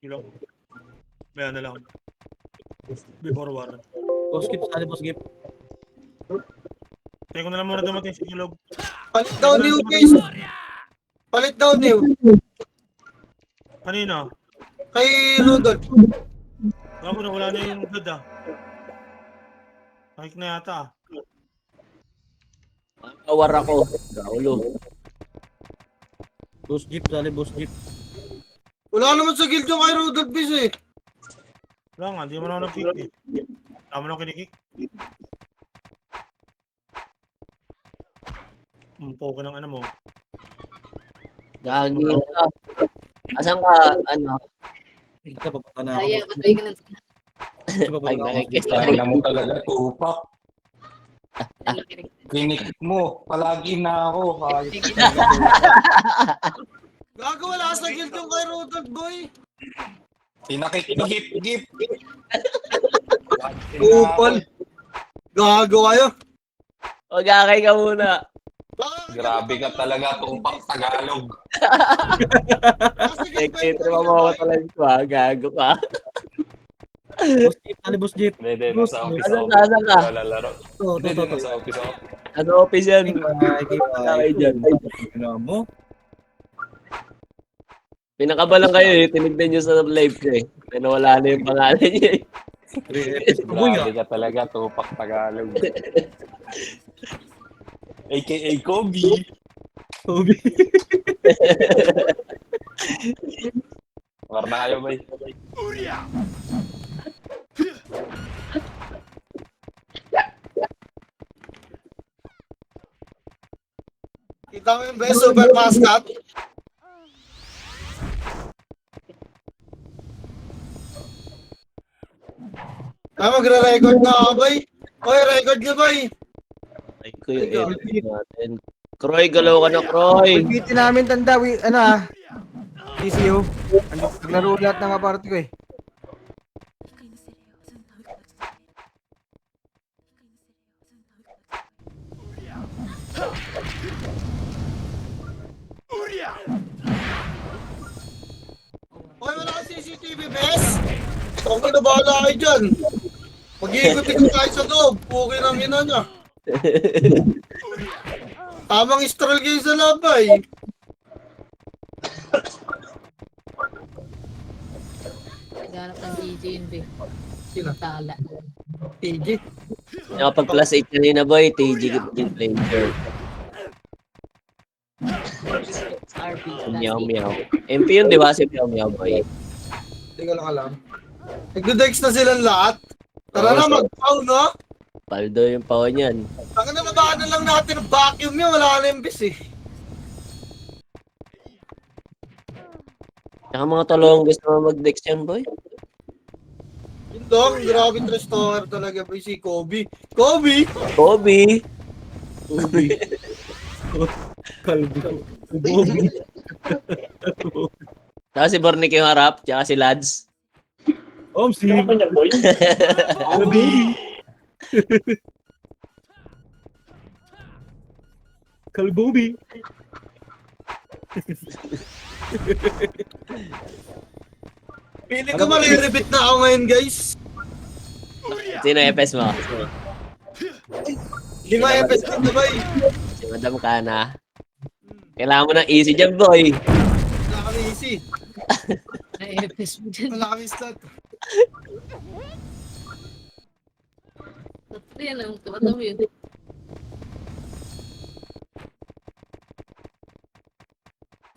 Kilo. May ano lang. Before war. Boss Gip, sali Boss Gip. Tayo ko na lang muna dumating sa ilog. Palit daw new case. Palit daw new. Kanina. Kay Rudolph. Ako na wala na yung blood ah. Kahit na yata ah. Awar ako. Gaulo. Boss Gip, sali Boss Gip. Wala naman sa guild yung kay Rudolph bis eh. Wala nga, di mo na ako nag-kick eh. Tama na ako kinikik. Umpo ka ng ano mo. Gagi ka. Asan ka? Ano? Ika, papunta na ako. Kaya, patay ka na. Ika, papunta Ay, na ako. nakikita. Alam mo talaga, tupak. Klinik mo, palagi na ako. Gago wala sa guild yung kay Rudolph boy. Pinakikigip-gip. Upal. Gago kayo. Mag-akay ka muna. Grabe ka talaga, tupak Tagalog. Nagtitro mo ako talaga ito ha. Gago ka. Boss Gip, sali Boss Gip. Hindi, nasa office Asan ako. ka? Asan ka? Lalaro. To. Hindi, nasa office ako. Ano office yan? Ay, dyan. Ano mo? Pinakabalan kayo eh. Tinignan nyo sa live ko eh. Pero wala na yung pangalan niya eh. 3 FPS Uy, Grabe ka talaga, tupak Tagalog. AKA Kobe. Kobe. War na kayo, bay. Kita mo yung best super mascot. Magre-record na ako, bay. Oy, record nyo, bay. Ay ko yung edit natin. Kroy, galaw ka na, Kroy. Pagkitin namin tanda, TCU. Naglaro lahat ng aparto ko eh. Oy, wala kang CCTV, bes. Okay na bahala kayo dyan. Mag-iikot-ikot tayo sa loob. Okay lang ina niya. Tamang stroll kayo sa labay. Naghanap ng DJ yun, be. Sino? Tala. TG. Nakapag plus 8 kanina boy, TG yung player. RP. Meow meow. MP yun di ba si meow meow boy? Hindi ko lang alam. Nagdo-dex na silang lahat. Tara na, mag-pow, no? Paldo yung pawa niyan. Ang nalabahan na lang natin ang vacuum yun. Wala na yung bis eh. Tsaka mga talong gusto mo mag-dex yan boy? Yun dong, grabe restorer talaga ba si Kobe. Kobe! Kobe! Kalbo. Tsaka si Bornick yung harap, tsaka si Lads. Si Kobe! Kalbobi. Piling ko mariribit na ako ngayon, guys. Sino FS mo? 5 FS din na ba eh. Si Madam Kana. Kailangan mo ng easy dyan boy. Wala kami easy. Na-FS mo dyan. Wala kami slot. Yan lang. Tumata mo yun.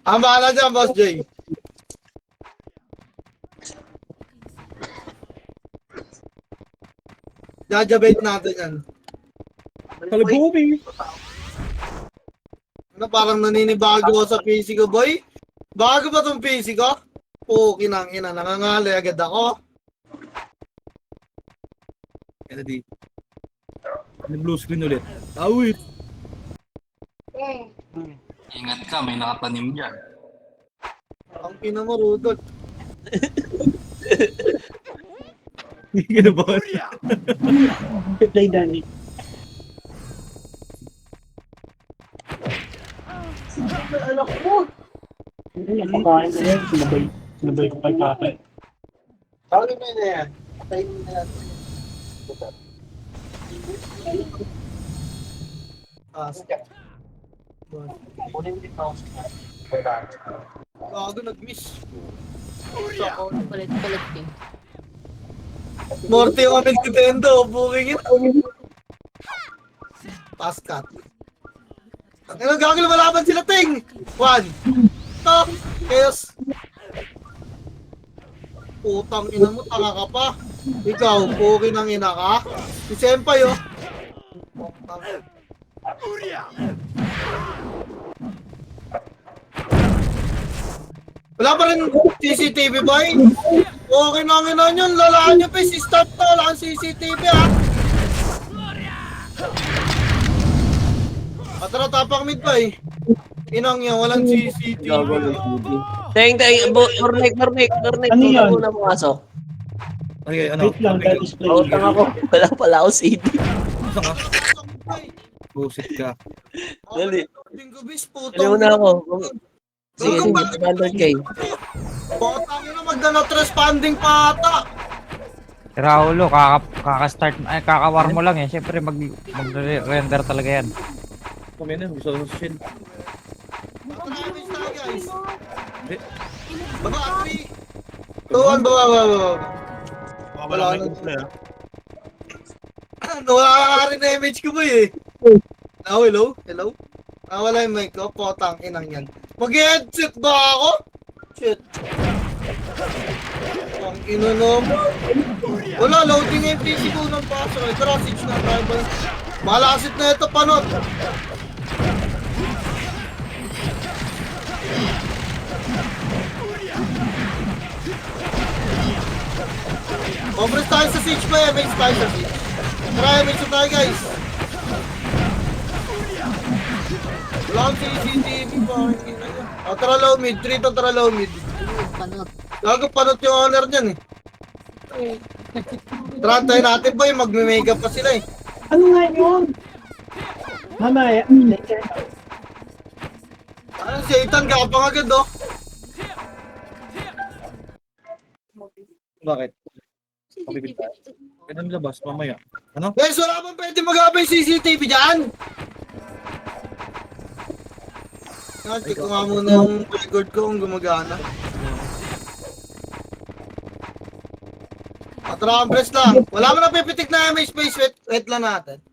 Ang bahala dyan, Boss Jay. Jajabate natin yan. Kalbobi. Ano, parang naninibago ako sa PC ko, boy. Bago ba tong PC ko? Okay nang ina, nangangali agad ako. Kaya di. Blue screen ulit. Awit. Ingat ka, may nakatanim dyan. Ang ina mo, Rudolph. Gano ba? Play Danny. Anak ko. Hindi napakain ko yan. Sinabay ko kay Papa. Tawagin mo na yan. Patayin mo na yan. Gago, nag-miss. Palit-palit eh. Morty yung aming Nintendo. Booking it. Pass cut. Ano gago, lumalaban sila, Ting! 1. Top! Chaos! Putang ina mo, tanga ka pa. Ikaw, puki ng ina ka. Si Senpai, oh. Wala pa rin CCTV, boy. Okay na ang ina yun. Lalaan nyo pa, si start to. Wala kang CCTV, ha. Atara, tapang mid, boy. Inang yan, walang CCTV. Teng, Cornek. Ano yan? Kung na pumasok. Ay, ano? Wait lang, display. Pautang ako. Wala pala ako CD. Gusto ka? Busit ka. Dali. Bingo bis, putang. Dali mo na ako. Sige, Gago, sige. bakit? 100K. Putang ina, magdana responding pa ata. Si Raulo, kaka-start, ay kakawar mo lang eh. Siyempre mag-render talaga yan. Kami na, gusto ko sa shield. Damage tayo, guys. Hindi. Baba, 3. 2-1, baba. Wala na yung play, ah. Nawala ka rin na image ko, boy, eh. Now, hello? Nawala yung mic ko, potang inang yan. Mag-headset ba ako? Shit. Ang ino naman. Wala, loading yung PC ko ng pasok. Tara, 6 na tribal. Malasit na ito, panot. Compress tayo sa siege pa, MH tayo sa siege. Tara, MH na tayo, guys. Wala akong CCTV pa. Tara low mid, 3 to tara low mid. Panot. Gago, panot yung honor dyan eh. Tara, tayo natin boy, magme-makeup pa sila eh. Ano nga yun? Mamaya. Ano si Ethan, gapang agad oh. Bakit? Ganun labas, mamaya. Ano? Guys, wala bang pwede mag-abay CCTV dyan? Check ko nga muna yung record ko kung gumagana. Tara, press lang. Wala mo na pipitik na MH space, wait lang natin.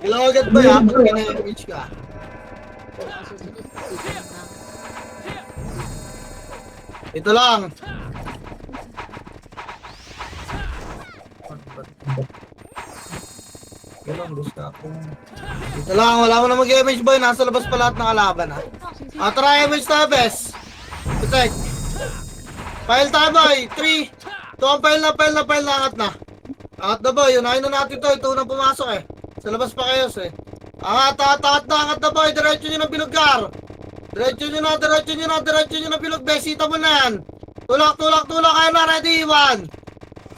Ilaw agad ba yan? Pag kina-MH ka. Susunod, titignan na. Ito lang. Ito lang, wala mo na mag-MH boy. Nasa labas pa lahat ng kalaban ha. Tara, MH tayo, bes. Protect. File tayo boy. 3. Ito ang file na, angat na. Angat na boy, unahin na natin to. Ito na pumasok eh. Sa labas pa kayo eh. Angat na boy. Diretso nyo na biluggar. Diretso nyo na bilog, bes. Sita mo na yan. Tulak. Kaya na, ready, 1.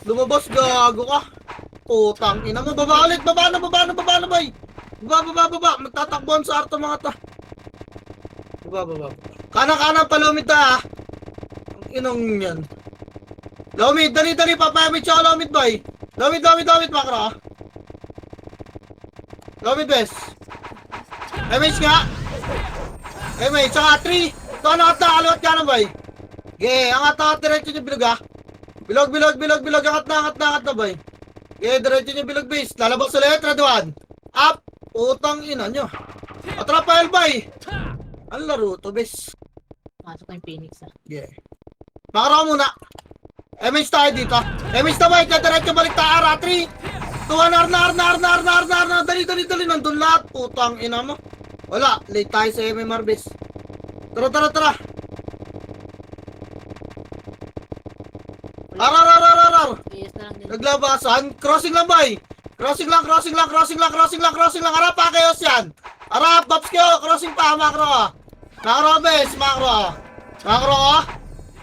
Lumabas, gago ka. Putang ina mo, baba ulit, baba na boy. Baba. Magtatakbuhan sa arto mga ta. Baba. Kanan palumit ta ha. Ang inong yan. Lumit, dali, papayamit siya lumit boy. Lumit, makro ha. Lumit bes. MH nga. MH, saka 3. Ito angat na, kaliwat ka na boy. Angat na, diretso niyo bilog ha. Bilog, angat na boy. Diretso niyo bilog base. Lalabas ulit, red 1. Up! Utang ina nyo. Atrapa boy. Ang laro to, bes. Masok na yung Phoenix ah. Makaraw muna. MH tayo dito. MH na boy, diretso balik tayo. 3. Tuwan, ar. Dali. Nandun lahat. Utang ina mo. Wala, late tayo sa MMR base. Tara. Arar. PS na lang din. Naglabasan. Crossing lang, boy. Crossing lang. Harap pa kayo yan. Harap, Babs kayo. Crossing pa, makro. Makro, bes. Makro.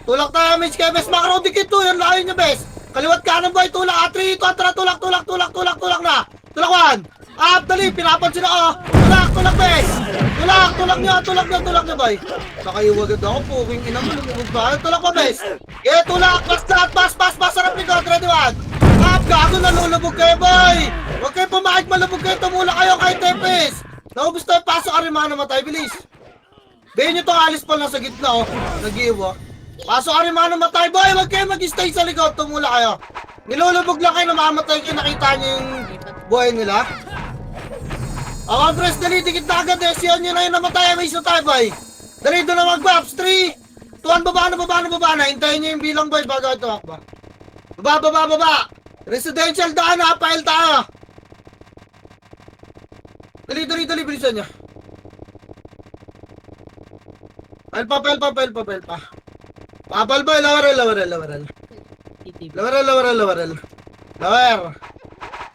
Tulak tayo, Mitch kayo, bes. Makro, dikit to. Yan layo nyo, bes. Kaliwat kanan, boy. Tulak. 3. Tulak na. Tulak 1. Up, dali, pinapansin ako. Tulak, bes. Tulak nyo, boy. Nakaiwagad ako, puking ina mo, lumubog ba? Tulak pa, bes. Yeah, tulak, pass, sarap likod, ready 1. Up, gago, nalulubog kayo, boy. Huwag kayo pumakit, malubog kayo, tumula kayo kay Tempest. Naubos tayo, pasok ka rin mga namatay, bilis. Bayan nyo tong alis pa lang sa gitna, oh. Nag-iiwa. Pasok ka rin mga namatay, boy. Huwag kayo mag-stay sa likod, tumula kayo. Nilulubog lang kayo, namamatay kayo, nakita nyo yung buhay nila. Press, dali, dikit na agad eh. Siyan nyo na yung namatay, may isa tayo, boy. Dali, doon na mag-baps. 3, 2, 1, baba na. Hintayin nyo yung bilang, boy, bago ito akba. Baba. Residential daan, ha. Pile tayo. Dali, bilisan nyo. Pile pa. Papal, boy, lower.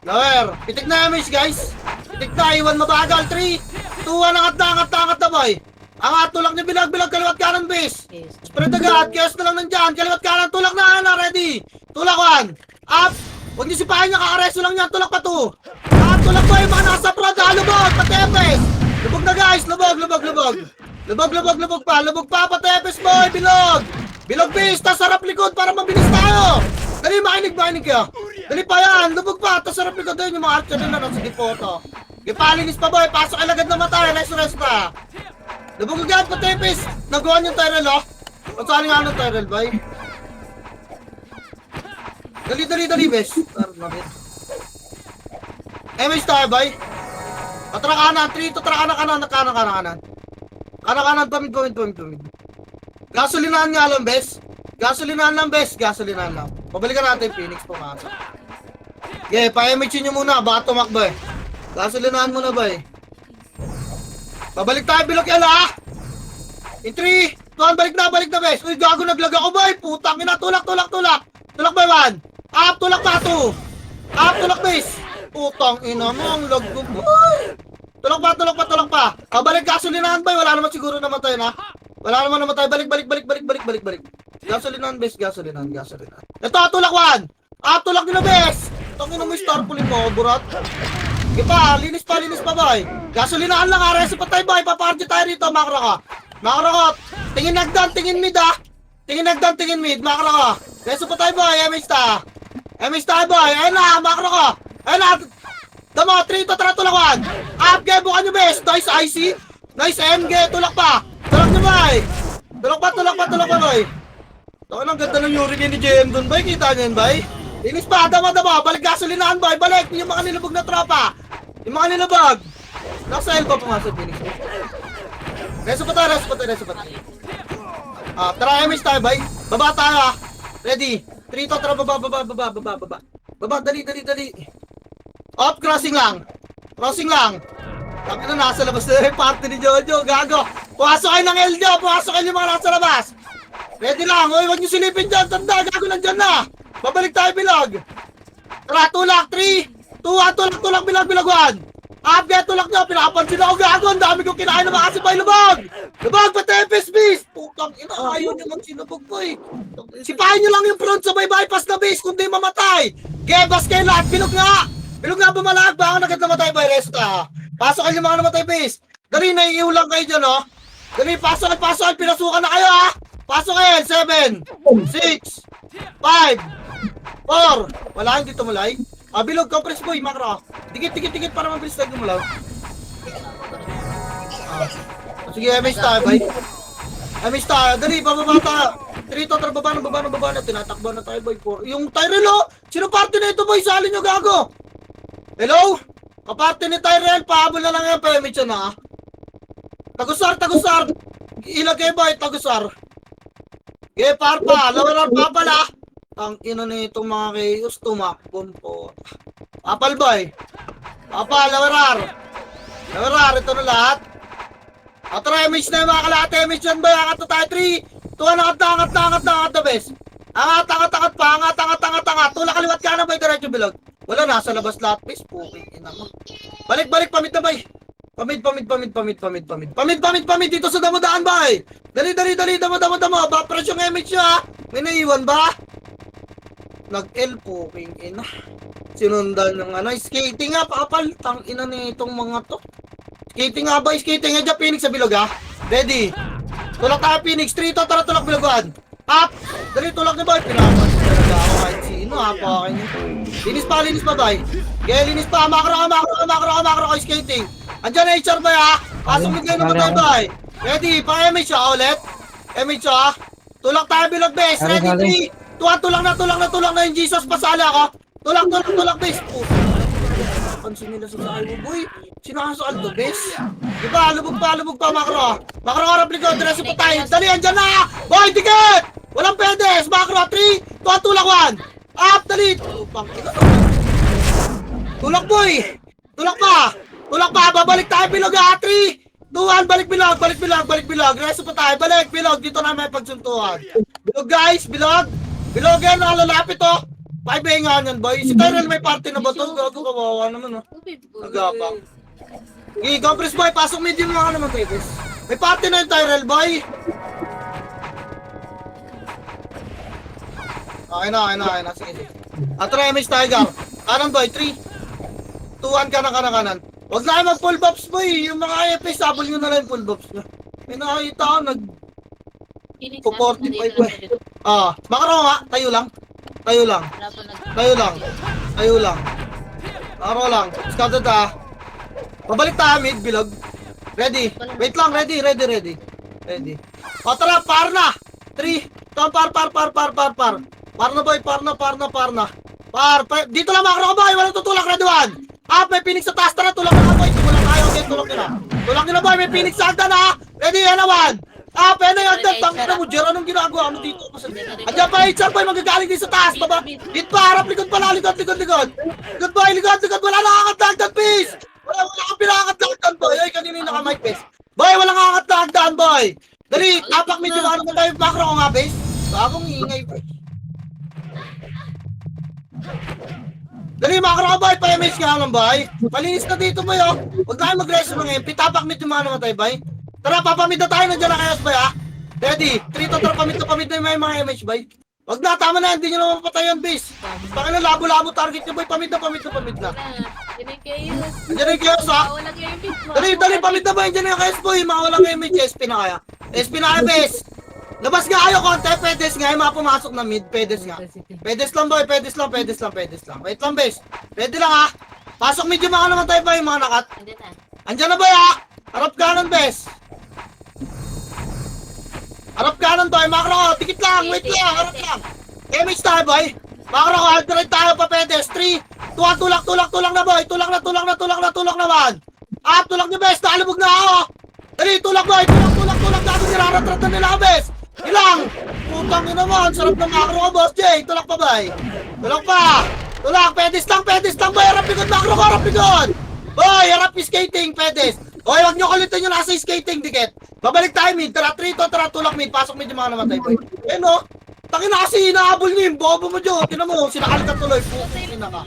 Lower. Pitik na damage, guys. Pitik na, iwan mabagal. 3, 2, 1, angat na, boy. Angat, tulak niya, bilag, kaliwat kanan, base. Yes. Spread agad, chaos na lang nandyan. Kaliwat kanan, tulak na, ready. Tulak 1. Up. Huwag niyo sipahin niya, kakareso lang niyan. Tulak pa 2. Up, tulak boy, mga nasa prod, lubog, patepes. Lubog na, guys, lubog. Lubog pa, patepes, boy, bilog, base, tas sarap likod para mabilis tayo. Dali, makinig kayo. Dali pa yan, lubog pa, tas sarap likod doon yung mga archer na nasa depoto. Gipalinis pa, boy, pasok ay lagad na matay, rest pa. Lubog agad, patepes. Nagawan yung Tyrell, oh. Pasali nga ng Tyrell, boy. Dali, bes. MH tayo, boy. Patra kanan, 3, tatra kanan. Kanan, pamid. Gasolinahan nga lang, bes. Gasolinahan lang. Pabalikan natin yung Phoenix, pumasok. Okay, pa-MH nyo muna, baka tumakbo eh. Gasolinahan muna, boy. Babalik tayo, bilog yan, ha? In 3, 2, 1, balik na, bes. Uy, gago, naglag ako, boy. Putang ina, tulak. Tulak, boy, 1. Up, tulak pa, 2. Up, tulak, bes. Putang ina mo, ang lag ko, boy. Tulak pa. Balik gasolinahan, boy. Wala naman siguro namatay na. Wala naman namatay. Balik. Gasolinahan, bes. Gasolinahan. Ito, tulak 1. Up, tulak nila, bes. Tangina mo, starpulin mo, burat. Sige pa, linis pa, boy. Gasolinahan lang, ares pa tayo, boy. Paparty tayo rito, makro ka. Tingin nagdan, tingin mid, ha. Tingin mid, makro ka. Reso pa tayo, boy. MH tayo, boy. Ayun na, makro ka. Ayun na. Damo, 3, tulak 1. Up, game, bukan nyo, bes. Nice IC. Nice MG, tulak pa. Tulak nyo, boy. Tulak pa, boy. Ang ganda ng Yuri ni JM dun, boy. Kita nyo yun, boy. Linis pa, damo. Balik gasolinahan, boy. Balik. Yung mga nilubog na tropa. Nasa elbow pumasok, Phoenix. Reso pa tayo. Tara, MH tayo, boy. Baba tayo, ha. Ready. 3, tara, baba. Baba, dali. Off, crossing lang. Tapos na, nasa labas na yung party ni Jojo. Gago. Pumasok kayo ng LDO. Pumasok kayo yung mga nasa labas. Ready lang. Uy, huwag nyo silipin dyan. Tanda, gago nandyan na. Babalik tayo, bilog. Tara, tulak. 3, 2, 1, tulak, bilog, 1. Up, get, tulak nyo. Pinapansin ako, gago. Ang dami kong kinain na makasipay, lubog. Patepes, beast. Putang ina, ayaw nyo magsinubog po eh. Sipahin nyo lang yung front sa may bypass na base, kundi mamatay. Gebas kayo lahat, bilog nga bumalag. Baka agad namatay, boy, resta. Pasok kayo mga namatay, base. Dali, naiiulang kayo dyan, oh. Dali, pasok, pinasukan na kayo, ha. Pasok kayo, 7, 6, 5, 4. Wala, hindi tumulay. Bilog, compress, boy, makro. Dikit para mabilis tayo gumulaw. Sige, MH tayo, boy. Dali, bababa tayo. 3, baba na. Tinatakbo na tayo, boy. Yung Tyrell, oh. Sino party na ito, boy? Sali nyo, gago. Hello? Kaparte ni Tyrell, pahabol na lang yan, pa-MH yan, ha? Tagusar. Ilagay, boy, tagusar. Okay, parpa. Lower pa pala. Ang ina na itong mga chaos, tumakbon po. Papal, boy. Lower, ito na lahat. Tara, MH na yung mga kalahati. MH yan, boy. Angat na tayo, 3, 2, angat na, bes. Angat pa. Tulak kaliwat ka na, boy, diretso bilog. Wala, nasa labas lahat, bes. Puking ina mo. Balik, pamid na, boy. Pamid dito sa damodaan, boy. Dali, damo. Ba-press yung MH nyo, ha. May naiwan ba? Nag-L, puking ina. Sinundan ng ano, skating nga, pakapal. Tang ina nitong mga to. Skating nga ba? Skating nga dyan, Phoenix sa bilog ha. Ready? Tulak tayo, Phoenix. 3 to, tara tulak bilogan. Up! Dali, tulak na ba? Pinapas talaga ako kahit sino ha, pakin yun. Linis pa, bay. Okay, linis pa. Makro ko skating. Andyan na HR ba ha? Pasok mo kayo naman tayo, bay. Ready? Pa-MH ha ulit. MH ha. Tulak tayo bilog, best. Ready, 3. Tulak na yung Jesus. Pasali ako. Tulak, best. Pansin nila sa sayo mo, boy. Sinasa Aldo, best. Diba, lubog pa, makro. Makro harap likod, diretso pa tayo. Dali, andyan na! Boy, ticket! Walang pedes! Makro, 3, tulak 1. Up, dali! Tulak, boy! Tulak pa! Babalik tayo, bilog ha! 3, 2, 1, balik bilog. Diretso pa tayo, balik, bilog. Dito na may pagsuntuhan. Bilog, guys, bilog. Bilog yan, nalalapit to. 5 nga yan, boy. Si Tyrell may party na ba to? Gago, kawawa naman, oh. Nagapang. Okay, compress boy, pasok medium lang naman, Pepes. May party na yung Tyrell, boy. Okay na. Sige. Try image Tiger. Kanan, boy. 3, 2, 1, kanan. Huwag na kayo mag-full buffs, boy. Yung mga FPS, sabol nyo na lang yung full buffs nyo. May nakakita ako, Phoenix, 45 boy. Makaro nga, tayo lang. Makaro lang. Scouted ha. Babalik tayo mid, bilog. Ready. Wait lang, ready. O tara, par na. 3, par. Par na boy, par na. Dito lang makro boy, walang tutulak, ready 1. Up, may Phoenix sa taas, tara, tulak na boy. Tulak tayo, okay, tulak nila boy, may Phoenix sa hagdan ha. Ready, yan na 1. Pwede yung hagdan, tangina mo, Jer, anong ginagawa mo dito? Andiyan pa, HR boy, magagaling din sa taas, baba. Dito pa, harap, likod pala, likod. Likod boy, wala nakakat na hagdan, please. Wala kang pinakakat na hagdan, boy. Ay, kanina yung naka-mic, base. Boy, wala nakakat na hagdan, boy. Dali, tapak medyo ano mo tayo, makro ko nga, base. Bagong ingay, boy. Dali, makro ko, boy. Pa-image ka lang, boy. Malinis na dito, boy, oh. Huwag na kayo mag-reso mga MP. Tapak medyo ano mo tayo, boy. Tara, papamid na tayo. Nandiyan na kayo, boy, ha. Ready? 3 to, tara, pamid na yung mga image, boy. Wag na, tama na. Hindi nyo naman mapatayan, base. Pakala, labo-labo target nyo, boy. Pamid na. Yan ang chaos. Nandiyan na yung chaos, ha. Walang airbit. Dali, pamid na, boy. Nandiyan na yung KS, boy. Mga walang image. SP na kaya. SP na kaya, base. Labas nga kayo, konti. Pedes nga. Yung mga pumasok na mid. Pedes nga. Pedes lang, boy. Pedes lang. Wait lang, base. Ready lang, ha. Pasok mid yung mga naman tayo, boy. Yung mga nakat. Andyan na. Andyan na, boy, ha. Harap kanan, base. Harap kanan, boy. Makro, tikit lang. Wait lang, harap lang. Image tayo, boy. Makro, alternate tayo pa, Pedes. 3, 2, 1, tulak na, boy. Tulak na, 1. Up, tulak niyo, bes. Nalubog na ako. Dali, tulak, boy. Tulak. Dati niraratrat na nila, bes. Ilang. Putang ina mo. Ang sarap ng makro ko, boss Jay. Tulak pa, boy. Tulak pa. Pedes lang, boy. Harap likod. Boy, harap yung skating, Pedes. Boy, wag nyo kulitin yung nasa skating, dikit. Babalik tayo, mid. Tara, 3 to, tara, tulak, mid. Pasok mid yung mga namatay, boy. Eh, no. Takin na kasi inahabol niyo yung bobo mo, Joe. Tinan mo, sinakal ka tuloy. Pukin na ka.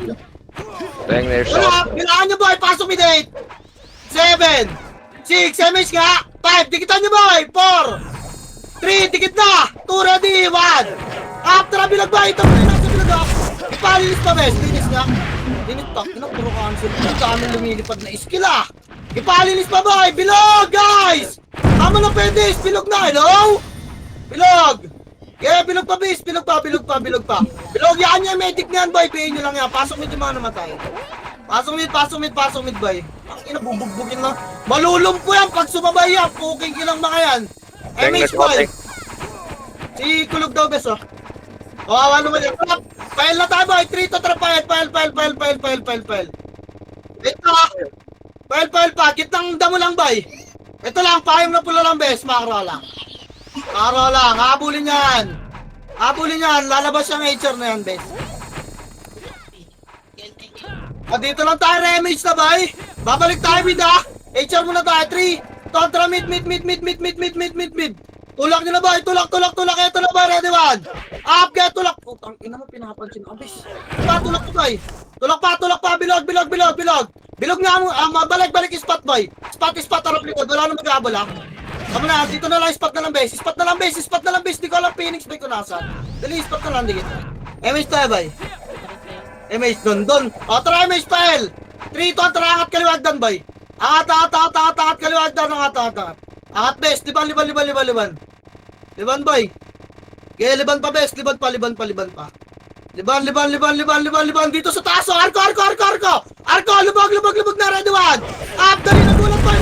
Wala, kailangan nyo, boy. Pasok mid 8. 7. 6. MH nga. 5. Dikitan nyo, boy. 4. 3. Dikit na. 2. Ready. 1. Up. Tara, bilag, boy. Ito mo na nasa bilag, up. Ipalinis pa, bes. Linis nga. Linis pa. Puro cancel. Ang dami lumilipad na skill, ah. Ipalinis pa, boy. Bilog, guys. Tama na, Pedes. Bilog na. Hello? Bilog. Yeah, bilog pa, bis. Bilog pa. Bilog, yan yung medic niyan, boy. Pihin nyo lang yan. Pasok mid yung mga namatay. Pasok mid, boy. Ang ina, bubugbugin lang. Malulumpo yan pag sumabay yan. Puking ilang mga yan. MH, boy. Si Kulog daw, bes, oh. Kawawa naman yan. File na tayo, boy. 3 to, tara, file. Ito, file pa. Kitang damo lang, boy. Ito lang, payong na pula lang, bes. Makro lang. Habulin yan. Lalabas yung HR na yan, bes. Dito lang tayo, remage na, boy. Babalik tayo, mid, ha. HR muna tayo. 3. Contra, mid. Tulak nyo na, boy. Tulak. Ito na, boy. Ready, 1. Up, get, tulak. Putang ina mo, pinapansin ako, bes. Tulak to, boy. Tulak pa. Bilog. Bilog nga mo. Balik yung spot, boy. Spot. Harap likod. Wala na mag-abol, ha. Tama na, dito na lang, spot na lang, base. Di ko alam, Phoenix, boy, kung nasa. Dali, spot na lang, dikit. MH tayo, boy. MH doon. O, tara MH pa L. 3, 2, tara, angat kaliwagdan, boy. Angat kaliwagdan, angat. Angat, bes, liban, boy. Okay, liban pa, bes, liban pa. Liban, dito sa taas, arko, lubog na, ready one. Up, dali, nagulat, boy,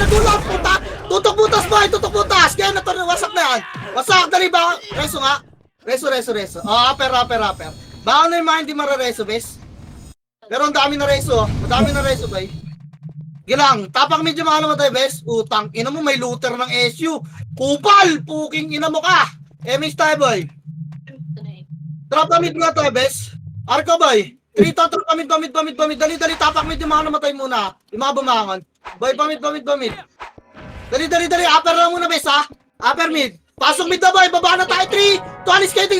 puta. Tutok butas, kaya wasak na yan. Wasak, dali ba? Reso nga. Reso. Oh, upper. Baka na yung mga hindi marareso, bes. Pero ang dami na reso, bay. Gilang, tapang medyo mahal mo tayo, bes. Utang, ina mo, may looter ng SU. Kupal, puking ina mo ka. MH tayo, boy. Trap na mid nga tayo, bes. Arko, boy. 3 to, trap mid. Dali, tapak medyo mahal namatay muna. Yung mga bumangon. Boy, pamid. Dali, upper lang muna, bes, ha? Upper mid. Pasok mid na, boy. Baba na tayo, 3. Tuwali, skating,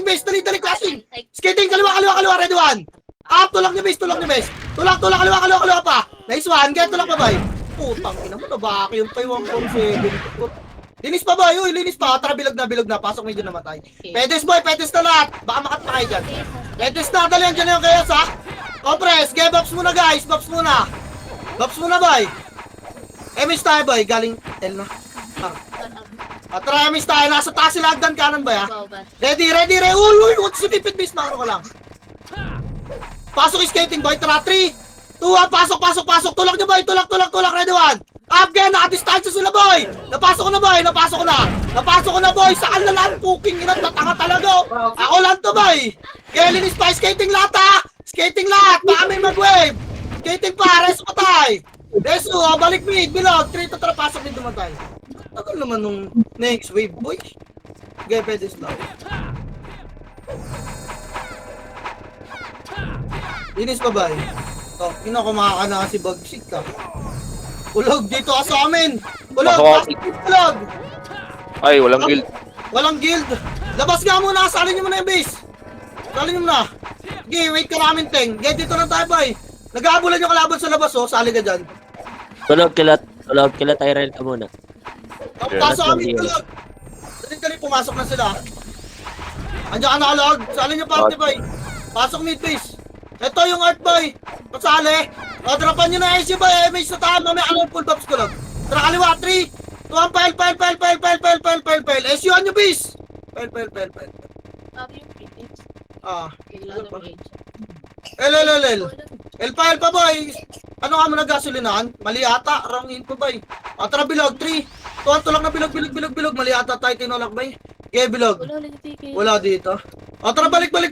bes. Dali, crashing. Skating, kaliwa, ready one. Up, tulak niya, bes. Tulak, kaliwa pa. Nice one, get tulak pa, boy. Putang ina mo, nabaki yung tayo 1.7. Linis pa, boy. Linis pa. Tara, bilog na. Pasok medyo namatay. Pedes, boy. Pedes na lahat. Baka makat pa kayo dyan. Pedes na, dali. Andiyan na yung kayos, ha? Compress. Okay, box muna, guys. Box muna, boy. MH tayo, boy. Galing L na. Tara, MH tayo. Nasa taas sila. Agdan kanan, boy, ha? Ready. Uy. Si Pipit, base. Makro ko lang. Pasok skating, boy. Tara, 3, 2, 1. Pasok. Tulak niyo, boy. Tulak. Ready one. Up, again. Naka-distansya sila, boy. Napasok ko na, boy. Saan na lang? Puking ina. Tatanga talaga. Ako lang to, boy. Linis pa. Skating lahat, ha? Baka may mag-wave. Skating pa. Reso patay. Reso, balik mid. Bilog. 3 to tara. Pasok mid dumatay. Tagal naman nung next wave, boy. Okay, pwede slow. Linis pa ba? Ina ko makakana si Bagsik ka. Ulog dito ka sa amin. Ulog. Ay, walang guild. Walang guild. Labas nga muna. Salin nyo muna yung base. Okay, wait ka namin, Teng. Okay, dito na tayo, boy. Nag-aabulan yung kalaban sa labas, oh. Sali ka dyan. Tulog kila Tyrell ka muna. Pasok kami, tulog. Dali, pumasok na sila. Andiyan ka nakalog. Salin nyo party, boy. Pasok mid base. Ito yung art, boy. Pasali. O, drapan nyo na SU, boy. MH sa tahan. Mamaya, full box ko lang. Tara, kaliwa. 3, 2, 1, pile. SU-an nyo, base. Pile. L pa, boy. Ano ka mo nag-gasolinahan? Mali ata. Wrong info, boy. O, tara, bilog. 3, 2, 1, tulak na bilog. Mali ata tayo tinulak, boy. Okay, bilog. Wala dito. O, tara, balik. Baba.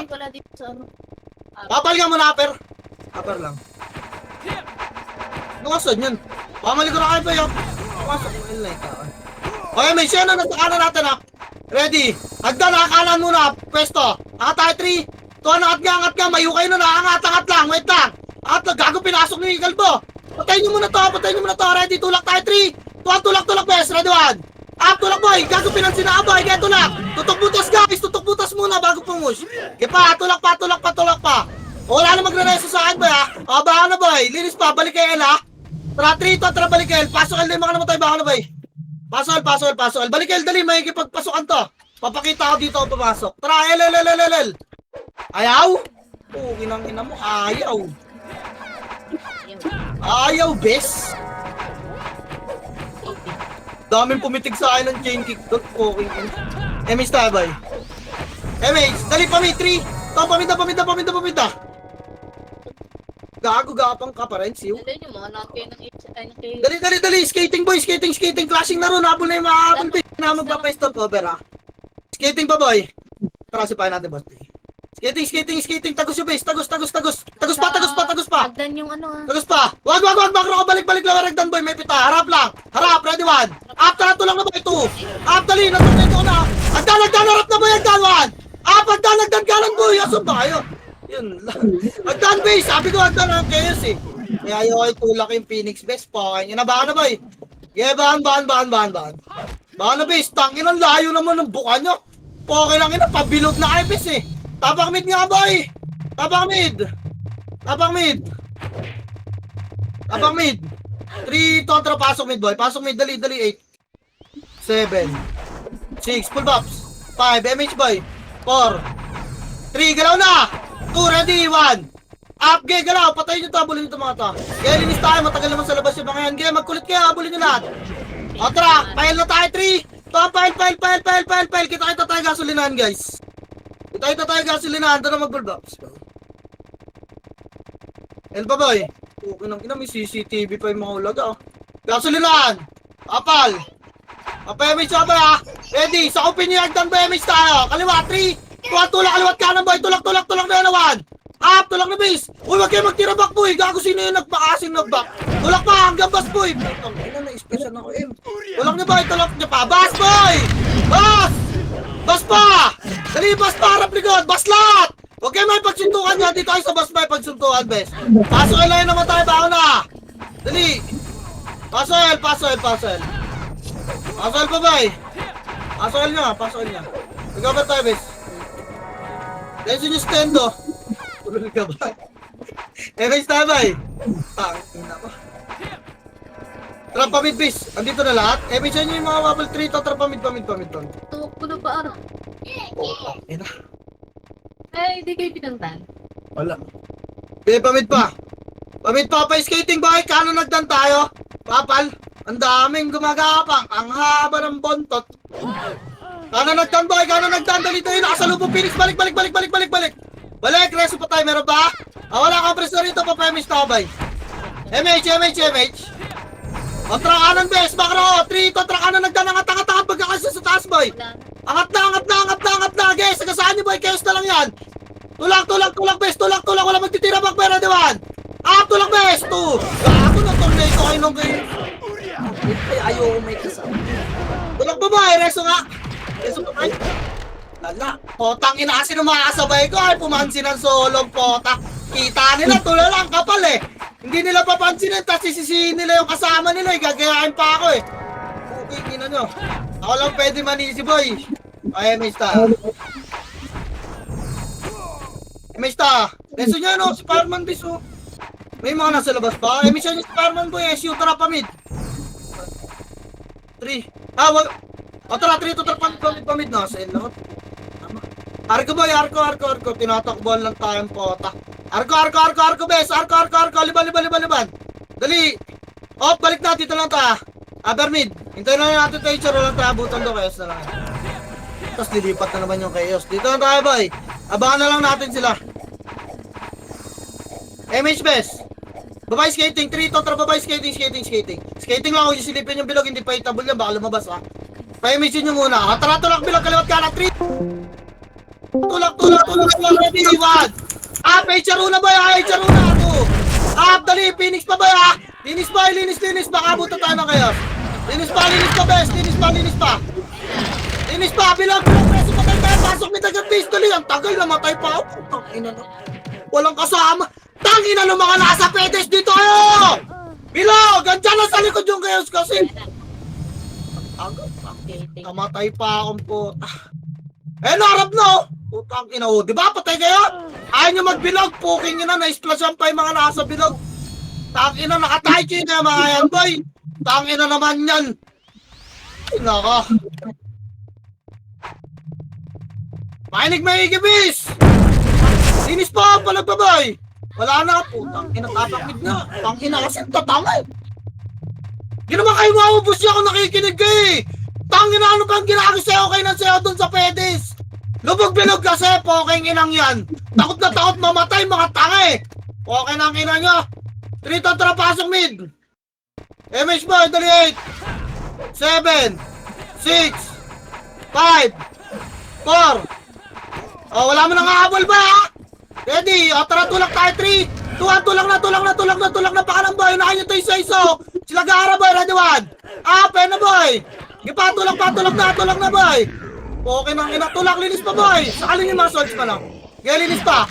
Wala dito sa ano. Papal ka muna, upper. Upper lang. Ano kasan yun? Pamali ko na kayo, boy. Pasok mo yun lang ito. Okay, may siya na. Nasa kanan natin, ha. Ready. Hagdan, nakakanan muna. Pwesto. Angat tayo, 3. Angat nga. Mayu kayo na. Angat lang. Wait lang. Angat lang. Gago, pinasok nyo yung kalbo. Patayin nyo muna to. Ready. Tulak tayo, 3, 2, 1. Tulak, bes. Ready, 1. Up, tulak, boy. Gago, pinansin na, boy. Kaya tulak. Tutok butas, guys. Tutok butas muna bago pumush. Okay pa. Tulak pa. Wala na magre-reso sa akin, boy, ha. O, baka na, boy. Linis pa. Balik kay L, ha. Tara, 3, 2, tara, balik kay L. Pasok L na yung mga namatay. Baka na, boy. Pasok L. Balik L, dali. May ikipagpasokan to. Papakita ko dito ako pumasok. Tara, L. Ayaw? Ina mo. Ayaw, bes. Daming pumitig sa akin ng chain kick doon. Okay. MH tayo, boy. MH, dali pa, 3. Ito, paminda. Gago, gapang ka pa rin, siyo. Dali nyo, mga nakay ng Dali. Skating, boy. Skating. Clashing na ron. Habol na yung mga habol. Na magpa-stop over, ha. Skating pa, boy. Tara, sipahin natin, boss. Skating. Tagos yung base. Tagos pa. Agdan yung ano, ha. Tagos pa. Wag. Makro ko. Balik. Lawaragdan, boy. May pita. Harap lang. Ready, 1. Up, tara, tulang na, boy. 2. Up, dali. Natuloy ko na. Agdan. Harap na, boy. Agdan, 1. Up, agdan. Galan, boy. Asun ba kayo? Yun lang. Agdan, base. Sabi ko, agdan ang chaos, eh. Kaya ayaw ay tulak yung Phoenix base. Pakain nyo na. Baka na, boy. Yeah, bahan. Baka na, base. Tangin ang layo naman ng buka nyo. Okay lang ina. Pabilog na kayo, base, eh. Tapak mid nga, boy. Tapak mid. 3, kontra, pasok mid, boy. Dali, 8. 7. 6, full box. 5, MH, boy. 4. 3, galaw na! 2, ready, 1. Up, gay, galaw. Patayin nyo to, habulin nyo to mga to. Kaya linis tayo, matagal naman sa labas yung mga yan. Gay, magkulit kayo, habulin nyo lahat. O, tara, pile na tayo, 3. To, pile. Kita tayo gasolinahan, guys. Kita tayo gasolinahan. Doon na mag-bullbox. Elba boy. Okay nang ina, may CCTV pa yung mga ulaga. Oh. Gasolinahan. Apal. Apa-image ba ha? Ready, sa open nyo yagdan ba image tayo? Kaliwa, 3. Tulak, kaliwat kanan boy. Tulak na yan, 1. Up, tulak na base. Uy, wag kayo magtira back boy. Gago sino yung nagpakasing nagback. Tulak pa, hanggang bas boy. Ang ina, na-special na ako eh. Tulak niya boy, tulak niya pa. Bas boy! Bas! Bas pa! Dali, bas pa, harap likod. Bas lahat! Huwag kayo may pagsuntukan niya. Dito kayo sa bas may pagsuntukan, bes. Paso el na naman tayo, bako na. Dali. Paso el. Paso el pa boy. Paso el niya. Nag-over tayo, bes. Tension yung stendo. Tulog ka ba? Bes tayo, boy. Tangin na ba? Trap mid base. Andito na lahat. Bes yan yung mga wobble 3 to. Trap mid. Tuwag ko na ba, ano? Ina. Ay, hindi kayo pinantan. Wala. Pamid pa. Pamid pa skating boy. Kano nagdan tayo? Papal. Ang daming gumagapang. Ang haba ng bontot. Kano nagdan boy? Dali tayo. Nakasalubong Phoenix. Balik. Balik. Reso pa tayo. Meron ba? Wala kang preso rito. Papamis na boy. MH. Kontra kanan bes. Bakro. 3. Kontra kanan nagdan. Angat. Pagkakasya sa taas boy. Wala na. Angat na. Guys, sagasaan niyo boy. Chaos na lang yan. Tulak, bes. Tulak. Wala magtitira back, pero diwan. Tulak, bes. 2. Gago na tornado kayo nung kayo. Ay, ayaw may kasama. Tulak ba boy? Reso nga. Reso pa tayo. Lala. Potang inaasin ng mga kasabay ko. Ay, pumansin ang solong pota. Kita nila, tulad lang kapal eh. Hindi nila papansinin. Tapos sisisihin nila yung kasama nila. Gagayain pa ako eh. Okay, kina nyo. Ako lang pwede manisi boy. Ay, Mista. Mista. Leso niya no, si Fireman Biso. May mga nasa labas pa. Mista niya si Fireman boy. SU, tara pamid. 3. Wag. Tara, 3 to pamid na. Sa inlot. Arko boy, arko. Tinatakbuhan lang tayong pota. Arko, bes. Arko. Liban. Dali. Balik na. Dito lang ta. Bermid. Hintayin na natin tayo. Charo lang tayo. Abutan do. Chaos na lang. Tapos lilipat na naman yung chaos. Dito lang tayo, boy. Abangan na lang natin sila. MH bes. Babay skating. 3 to. Babay skating. Skating lang. Kung silipin yung bilog. Hindi pa itable yan. Baka lumabas ha. Pa-emission nyo muna. Tara, tulak bilog. Kaliwat ka na. 3. Tulak. Ready, 1. Charo na, boy. Charo na. 2. Dali. Phoenix pa, boy, ha. Linis. Baka abutan tayo ng chaos. Linis pa, bes. Linis pa, bilog. Preso pa tayo. Pasok ni Dagat Pistol. Ang tagal, namatay pa ako. Tangina na. Walang kasama. Tangina ng mga nasa pedes dito kayo. Bilog, andyan na sa likod yung chaos kasi. Agad. Namatay pa akong puta. Narap no. Putang ina, diba? Patay kayo? Ayaw nyo magbilog. Puking ina, na-splashan pa yung mga nasa bilog. Tangina, nakataychi na mga yan, boy. Tangina naman yan. Naka. Makinig, bis. Linis pa, palagbaboy. Wala na, putang ina, tapakmid na. Tangina kasi tatangay. Di naman kayo maubos niya kung nakikinig kayo eh. Tangina, ano bang ginagasayo kayo ng sayo dun sa pedis? Lubog-bilog kasi, poking inang yan. Takot na takot mamatay, mga tanga eh. Okay na ang ina nyo. 3 to pasok mid. MH boy, 38. 7. 6. 5. 4. Wala mo nang hahabol ba ha? Ready? Tara, tulak tayo. 3. 2. Tulak na. Pakalang boy. Unahan nyo to isa-iso. Sila gara boy. Ready, 1. Pen na boy. Gipa, tulak na boy. Okay nang ina. Tulak, linis pa boy. Sakalin yung mga swords pa lang. Kaya linis pa.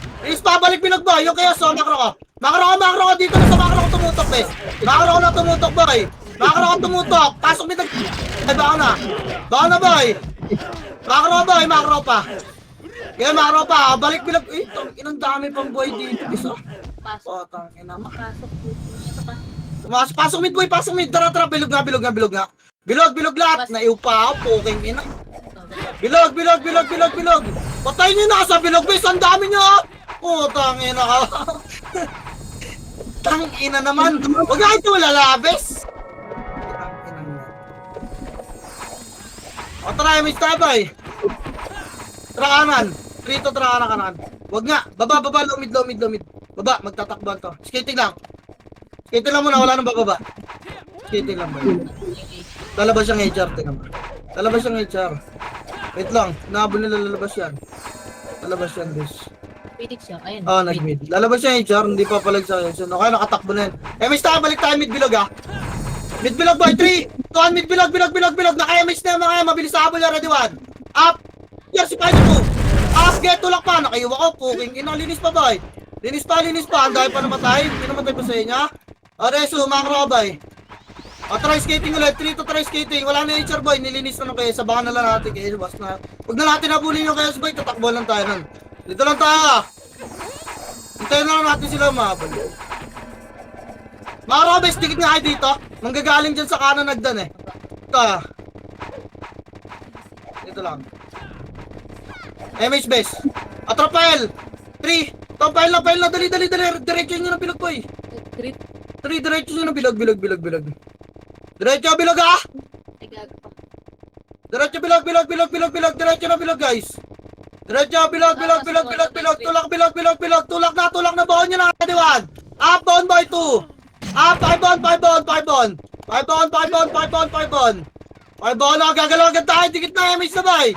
Balik binog boy. Yung kaya so, makro ko. Makro ko dito na sa makro ko tumutok, bes. Makro ko na tumutok, boy. Pasok nito. Ay, baka na, boy. Makro pa. Kaya makro pa. Balik binog. Inang dami pang boy dito, bes. Pasok. Tangina. Makasok po. Pasok mid, boy. Tara. Bilog nga. Bilog lahat. Naiupa ako. Poking ina. Bilog. Patay nyo na sa bilog, boys. Ang dami nyo. Oh, tangina ka. Tangina naman. Huwag nga ito lalabes. O, tara, Miss Tabay. Tara kanan. Rito, tara kanan. Huwag nga. Baba, lumid. Baba, magtatakbuhan to. Skating lang. Skating lang muna, wala nang bababa. Skating lang ba yun? Lalabas siyang HR, tingnan mo. Lalabas siyang HR. Wait lang, nahabol nila lalabas yan. Lalabas yan, guys. Phoenix siya. Ayun. Oh, nag-mid. Lalabas siya HR, hindi pa palag sa yun. Okay, nakatakbo na yan. Miss Tabay, balik tayo mid-bilog ah. Mid-bilog boy, 3, 2, 1, mid-bilog. Naka-MS na yung mga mabilis sa habol na ready 1. Up! Here, si Paito 2. Up, get, tulak pa. Nakaiwa ko, puking ina, linis pa boy. Linis pa. Ang dahil pa namatay. Hindi namatay pa sa inyo. O, Resu, makro boy. O, try skating ulit. 3 to try skating. Wala na HR boy. Nilinis na nung kayo. Sabahan na lang natin kayo. Huwag na natin nabulin yung kayo boy. Tatakbo lang tayo nun. Dito lang tayo. Hintayin na lang natin sila umabol. Mga Robes, dikit nga kayo dito. Manggagaling dyan sa kanan nagdan eh. Ito ah. Dito lang. MH base. Atropel. 3. Pail na. Dali. Diretso nyo ng bilog boy. 3, diretso nyo ng bilog. Diretso bilog ah. Ay, gago pa. Diretso bilog. Diretso na bilog guys. Diretso bilog. Tulak na baon nyo na kadiwan. Up, baon boy 2. Up, 5 on. 5 on, gagalaw agad tayo. Dikit na, MH na boy.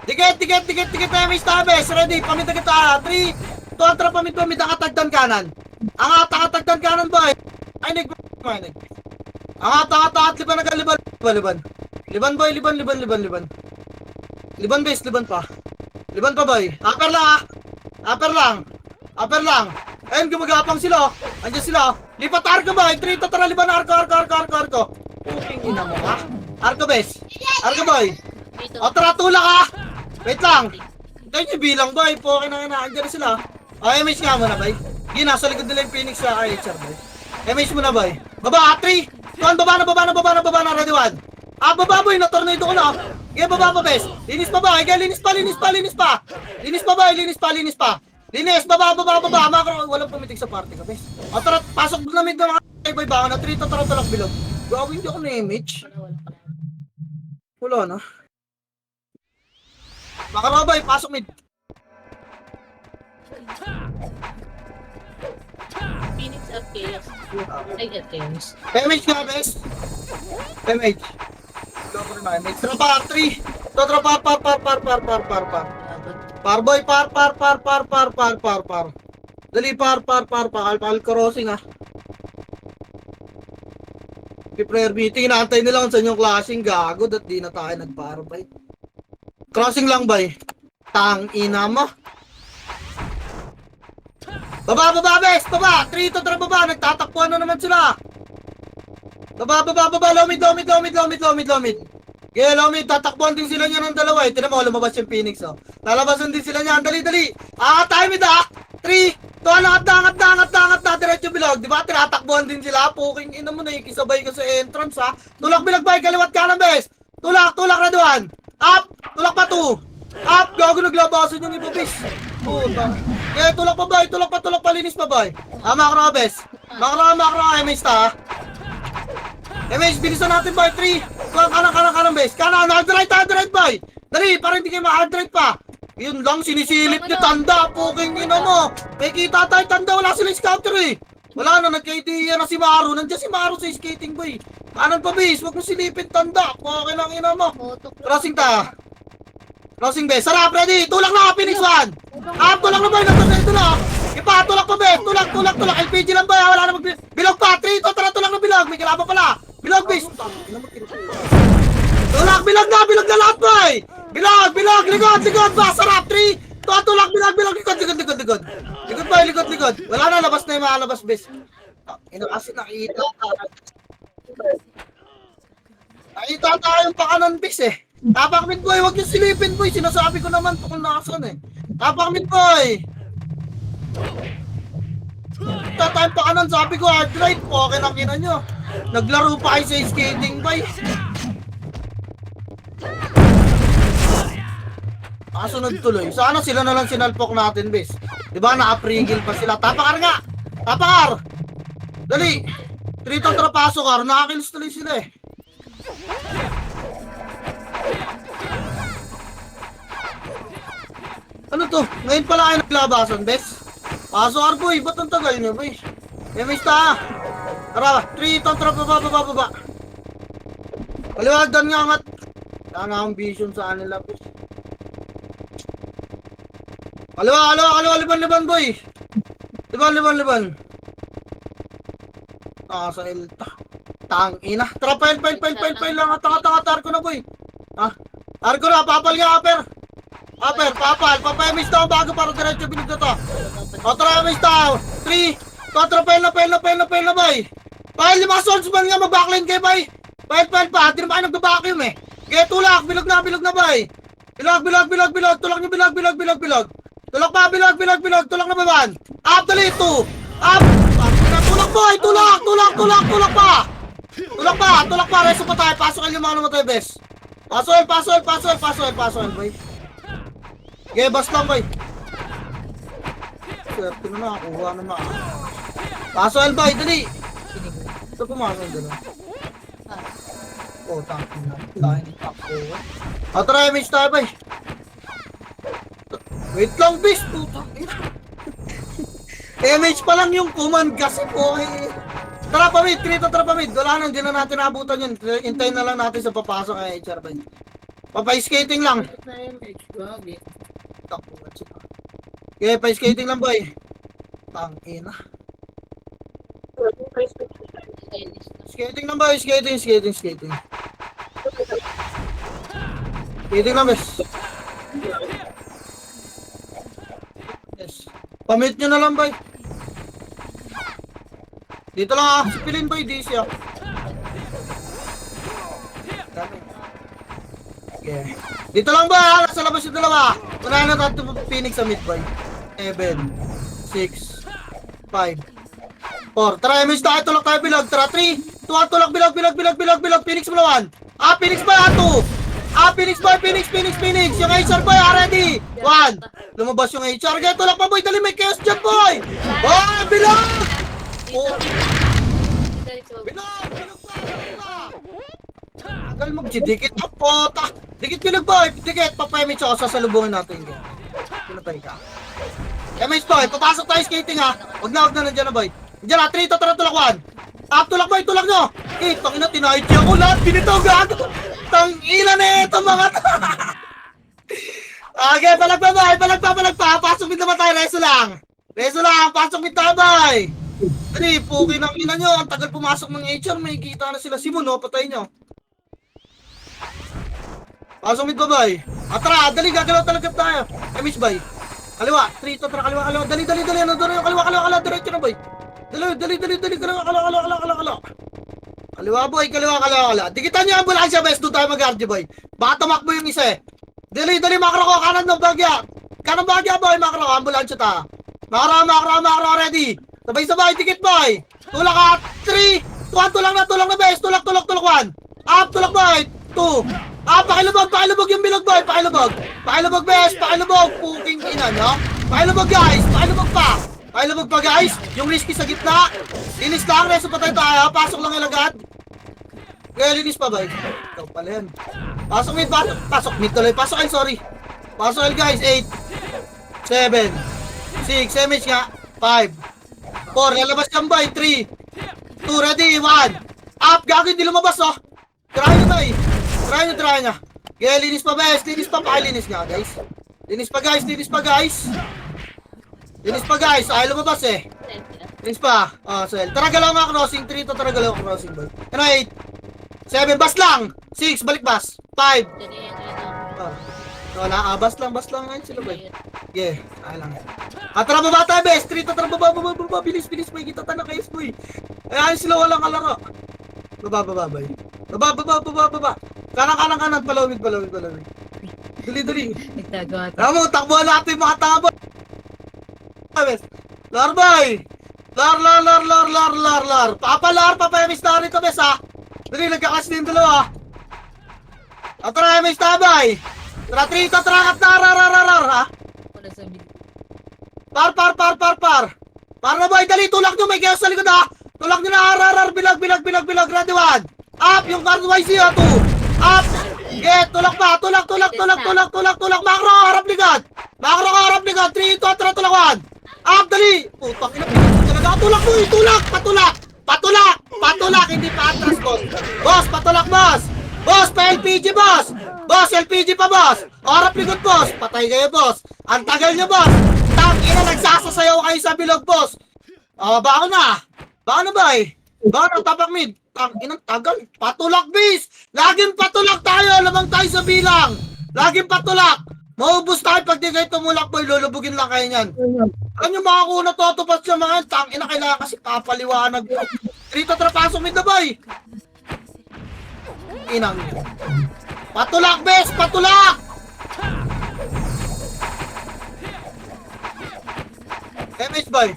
Dikit na, MH tabes. Ready, pamit na kita. 3, 2, atra, pamit. Ang atagdan kanan. Boy. Ay, nig. Ang atat, liban. Liban boy. Liban base, liban pa boy. Upper lang. Ayun, gumagapang sila. Andiyan sila. Lipat arko boy. 3 to tara, liban arko. Puking ina mo ha. Arko base. Arko boy. Dito. O tara, tulak ha. Wait lang. Ito yung bilang boy. Puking na andiyan sila. O, MH nga muna boy. Nasa likod nila yung Phoenix sa IHR boy. MH muna boy. Baba, 3. 2, baba na. Ready 1. Baba boy. Na-tornado ko na. Okay, baba pa bes. Linis pa ba? Okay, linis pa. Linis pa. Linis, baba. Makro, walang pumitik sa party ka, bes. O tara, pasok na mid ng mga boy. Baka na 3 to tara talak bilog. Gawin di ako na image. Wala na. Baka na boy, pasok mid. Phoenix at Chaos. Ay, at Chaos. MH nga, bes. MH. Go na MH. Tara pa, 3. Tara par. Par boy, par. Dali, par. Alpal crossing ah. Prayer meeting, inaantay nila kung saan yung klaseng gago at di na tayo nagpar bay. Crossing lang bay. Tang ina mo. Baba, bes! Baba! 3 to tara baba! Nagtatakpuan na naman sila! Baba! Lomid! Okay, lomid! Tatakbuhan din sila niya ng dalawa eh. Tinan mo, lumabas yung Phoenix oh. Lalabasan din sila niya. Dali! Tayo mid ah! 3! To, angat na! Diretso bilog. Diba? Tinatakbuhan din sila. Puking ina mo na ikisabay ka sa entrance ha. Tulak bilog bay! Kaliwat ka ng bes! Tulak na doon! Up! Tulak pa 2! Up! Gago naglabasan yung iba bis! Puta. Okay, tulak pa, linis pa boy. Makro bes. Makro, MH ta. MH, bilisan natin boy. 3, kanan bes. Kanan, hard right boy. Dali, para hindi kayo ma-hard right pa. Yun lang, sinisilip niyo tanda. Puking ina mo. May kita tayo tanda, wala silang scouter eh. Wala na, nagka-idea na si Maru. Nandiyan si Maru sa skating boy. Kanan pa bes, huwag mo silipin tanda. Puking lang ina mo. Crossing ta. Crossing base. Sarap, ready. Tulak na, Phoenix 1. Tulak na ba? Ito na. Ipa, tulak pa base. Tulak. LPG lang ba? Wala na bilog pa. 3, tara, tulak na bilog. May kalaban pala. Bilog base. Tulak, bilog na lahat boy. Bilog, likod ba? Sarap, 3. Tulak, bilog, likod. Likod. Wala na, labas na yung makalabas base. Kasi nakita tayong pakanan base eh. Tapak mid boy, wag yung silipin boy. Sinasabi ko naman kung nasan eh. Tapak mid boy. Tatime pa kanan, sabi ko hard right. Okay na kina nyo. Naglaro pa kayo sa skating boy. Kasunod tuloy. Sana sila na lang sinalpok natin, bes. Diba, naka-free-kill pa sila. Tapakar nga! Tapakar! Dali! 3 to trapaso kar. Nakakills tuloy sila eh. Ano to? Ngayon pala kayo naglabasan, bes? Paso kar, boy. Ba't ang tagal nyo, boy? Emis ta! Tara, 3 to baba. Kaliwag doon nga angat. Sana akong vision sa kanila, bes. Kaliwa, liban, boy. Liban. Sa elta. Tangina. Tara, pile lang. Tanga, tarko na, boy. Ha? Tarko na, papal nga, papal. Papayamis daw bago para diretso binig na to. O, tara, yamis daw. 3, 4, pile na, boy. Pile, 5 swordsman nga, mag-backline kayo, boy. Pile pa. Di naman kayo nag-vacuum eh. Kaya tulak, bilog na, boy. Bilog. Tulak nyo, bilog. Tulak pa, bilog. Tulak na, baban. Up, dali, 2. Up. Tulak, boy. Tulak pa. Tulak pa. Reso pa tayo. Pasokin yung mga namatay, bes. Pasokin, boy. Okay, bas lang, boy. Swerte na nakakuha na mga. Pasokin, boy. Dali. Ito pumasok dito. Oh, tangin na. O, tara, image tayo, boy. Wait lang, bis. Putang ina. Image pa lang yung command kasi po eh. Tara pa mid, tara pa mid. Wala nang, di na natin naabutan yun. Hintayin na lang natin sa papasok kay HR ba. Papay-skating lang. Okay, pa-skating lang, boy. Tangina. Skating lang, boy. Skating. Skating lang, bes. Yes. Pamit nyo na lang, boy. Dito lang sipilin, boy. Di siya. Okay. Dito lang, boy. Nasa labas yung dalawa. Wala na tayo Phoenix sa mid, boy. 7, 6, 5, 4. Tara, MS tayo. Tulak tayo, bilog. Tara, 3, 2, tulak, bilog. Phoenix mo naman. Phoenix boy, 2. Phoenix. Yung HR boy, ready. 1. Lumabas yung HR. Kaya tulak pa, boy. Dali, may chaos dyan, boy. Oh, bilog. Bilog pa. Tagal magsidikit. Pota. Dikit bilog, boy. Dikit. Papayamit ako. Sasalubungin natin. Pinatay ka. MS boy, papasok tayo skating ha. Wag na nandiyan na, boy. Nandiyan na, 3, tara, tulak 1. Tulak, boy. Tulak nyo. Tangina, tinahit siya ako lahat. Pinito, gago. Tangina na ito, mga Okay, palagpa. Pasok mid naman tayo, reso lang. Pasok mid tayo, boy. Dali, puki ng ina nyo. Ang tagal pumasok ng HR, may kita na sila. Simon, no? Patay nyo. Pasok mid ba, boy? Tara, dali, gagalaw talaga tayo. MS, boy. Kaliwa, 3 to, tara, kaliwa. Dali. Ano doon yung kaliwa, diretso na, boy. Dali, kaliwa. Kaliwa, boy, kaliwa. Dikitan niyo ang ambulansya, bes. Doon tayo mag-RG, boy. Baka tumakbo yung isa eh. Dali, makro ko. Kanan ng bagya. Boy, makro. Ambulansya ta. Makro, ready. Sabay, dikit, boy. Tulak ka. 3, 2, tulak na, bes. Tulak, 1. Up, tulak, boy. 2. Pakilubog yung bilog, boy. Pakilubog, bes. Puking ina, no? Pakilubog, guys. Pakilubog pa, guys. Yung risky sa gitna. Linis lang, reso patay tayo. Pasok lang ilagad. Kaya linis pa, boy. Ikaw pala yan. Pasok mid tuloy. Pasok, sorry. Pasok, guys. 8, 7, 6, MH nga. 5, 4, lalabas kang, boy. 3, 2, ready, 1. Up, gago, hindi lumabas, oh. Try nyo, boy. Try nyo. Kaya linis pa, bes. Pakilinis nga, guys. Linis pa, guys. Ay, lumabas, eh. Linis pa. Sel. Tara, galaw nga crossing. 3 to, tara, galaw crossing, boy. 8, 7, bas lang. 6, balik bas. 5. Wala, bas lang ngayon sila, boy. Yeah, ay lang. Tara, baba tayo, bes. 3 to, tara, baba. Bilis, boy. Kita tayo na kayo, boy. Ayan sila, walang kalaro. Baba, boy. Baba. Kanan, palawid. Dali. Nagtagawa. Tama, takbuhan natin yung mga tanga, boy. Lar, boy. Lar. Papayamis na rin ito, bes, ha. Dali, nagkakas din dalawa. Tara, MS na, boy. Tara, 3, to, tara, angat na, ha? Wala sa video. Par. Par na boy, dali, tulak nyo, may chaos sa likod ha. Tulak nyo na, bilag, ready 1. Up, yung card YC ha, 2. Up, get, tulak pa, tulak, makro, harap likod. Makro ka, harap likod, 3, 2, tara, tulak 1. Up, dali. Putang ina, talaga, tulak mo, patulak, hindi pa atras, boss. Boss, patulak, boss. Boss, pa LPG, boss. Boss, LPG pa, boss. Harap likod, boss. Patay kayo, boss. Ang tagal nyo, boss. Ina, nagsasasayaw kayo sa bilog, boss. Bako na, boy. Bako na, tapak mid. Inang tagal. Patulak, bis. Laging patulak tayo. Lamang tayo sa bilang. Laging patulak. Maubos tayo pag di kayo tumulak, boy. Lulubugin lang kayo niyan. Ano yung makakuna totopas siya, mga ina, kailangan kasi papaliwanag. Rito, trapasok mid na, boy. Inang. Patulak, bis. Patulak. MS boy.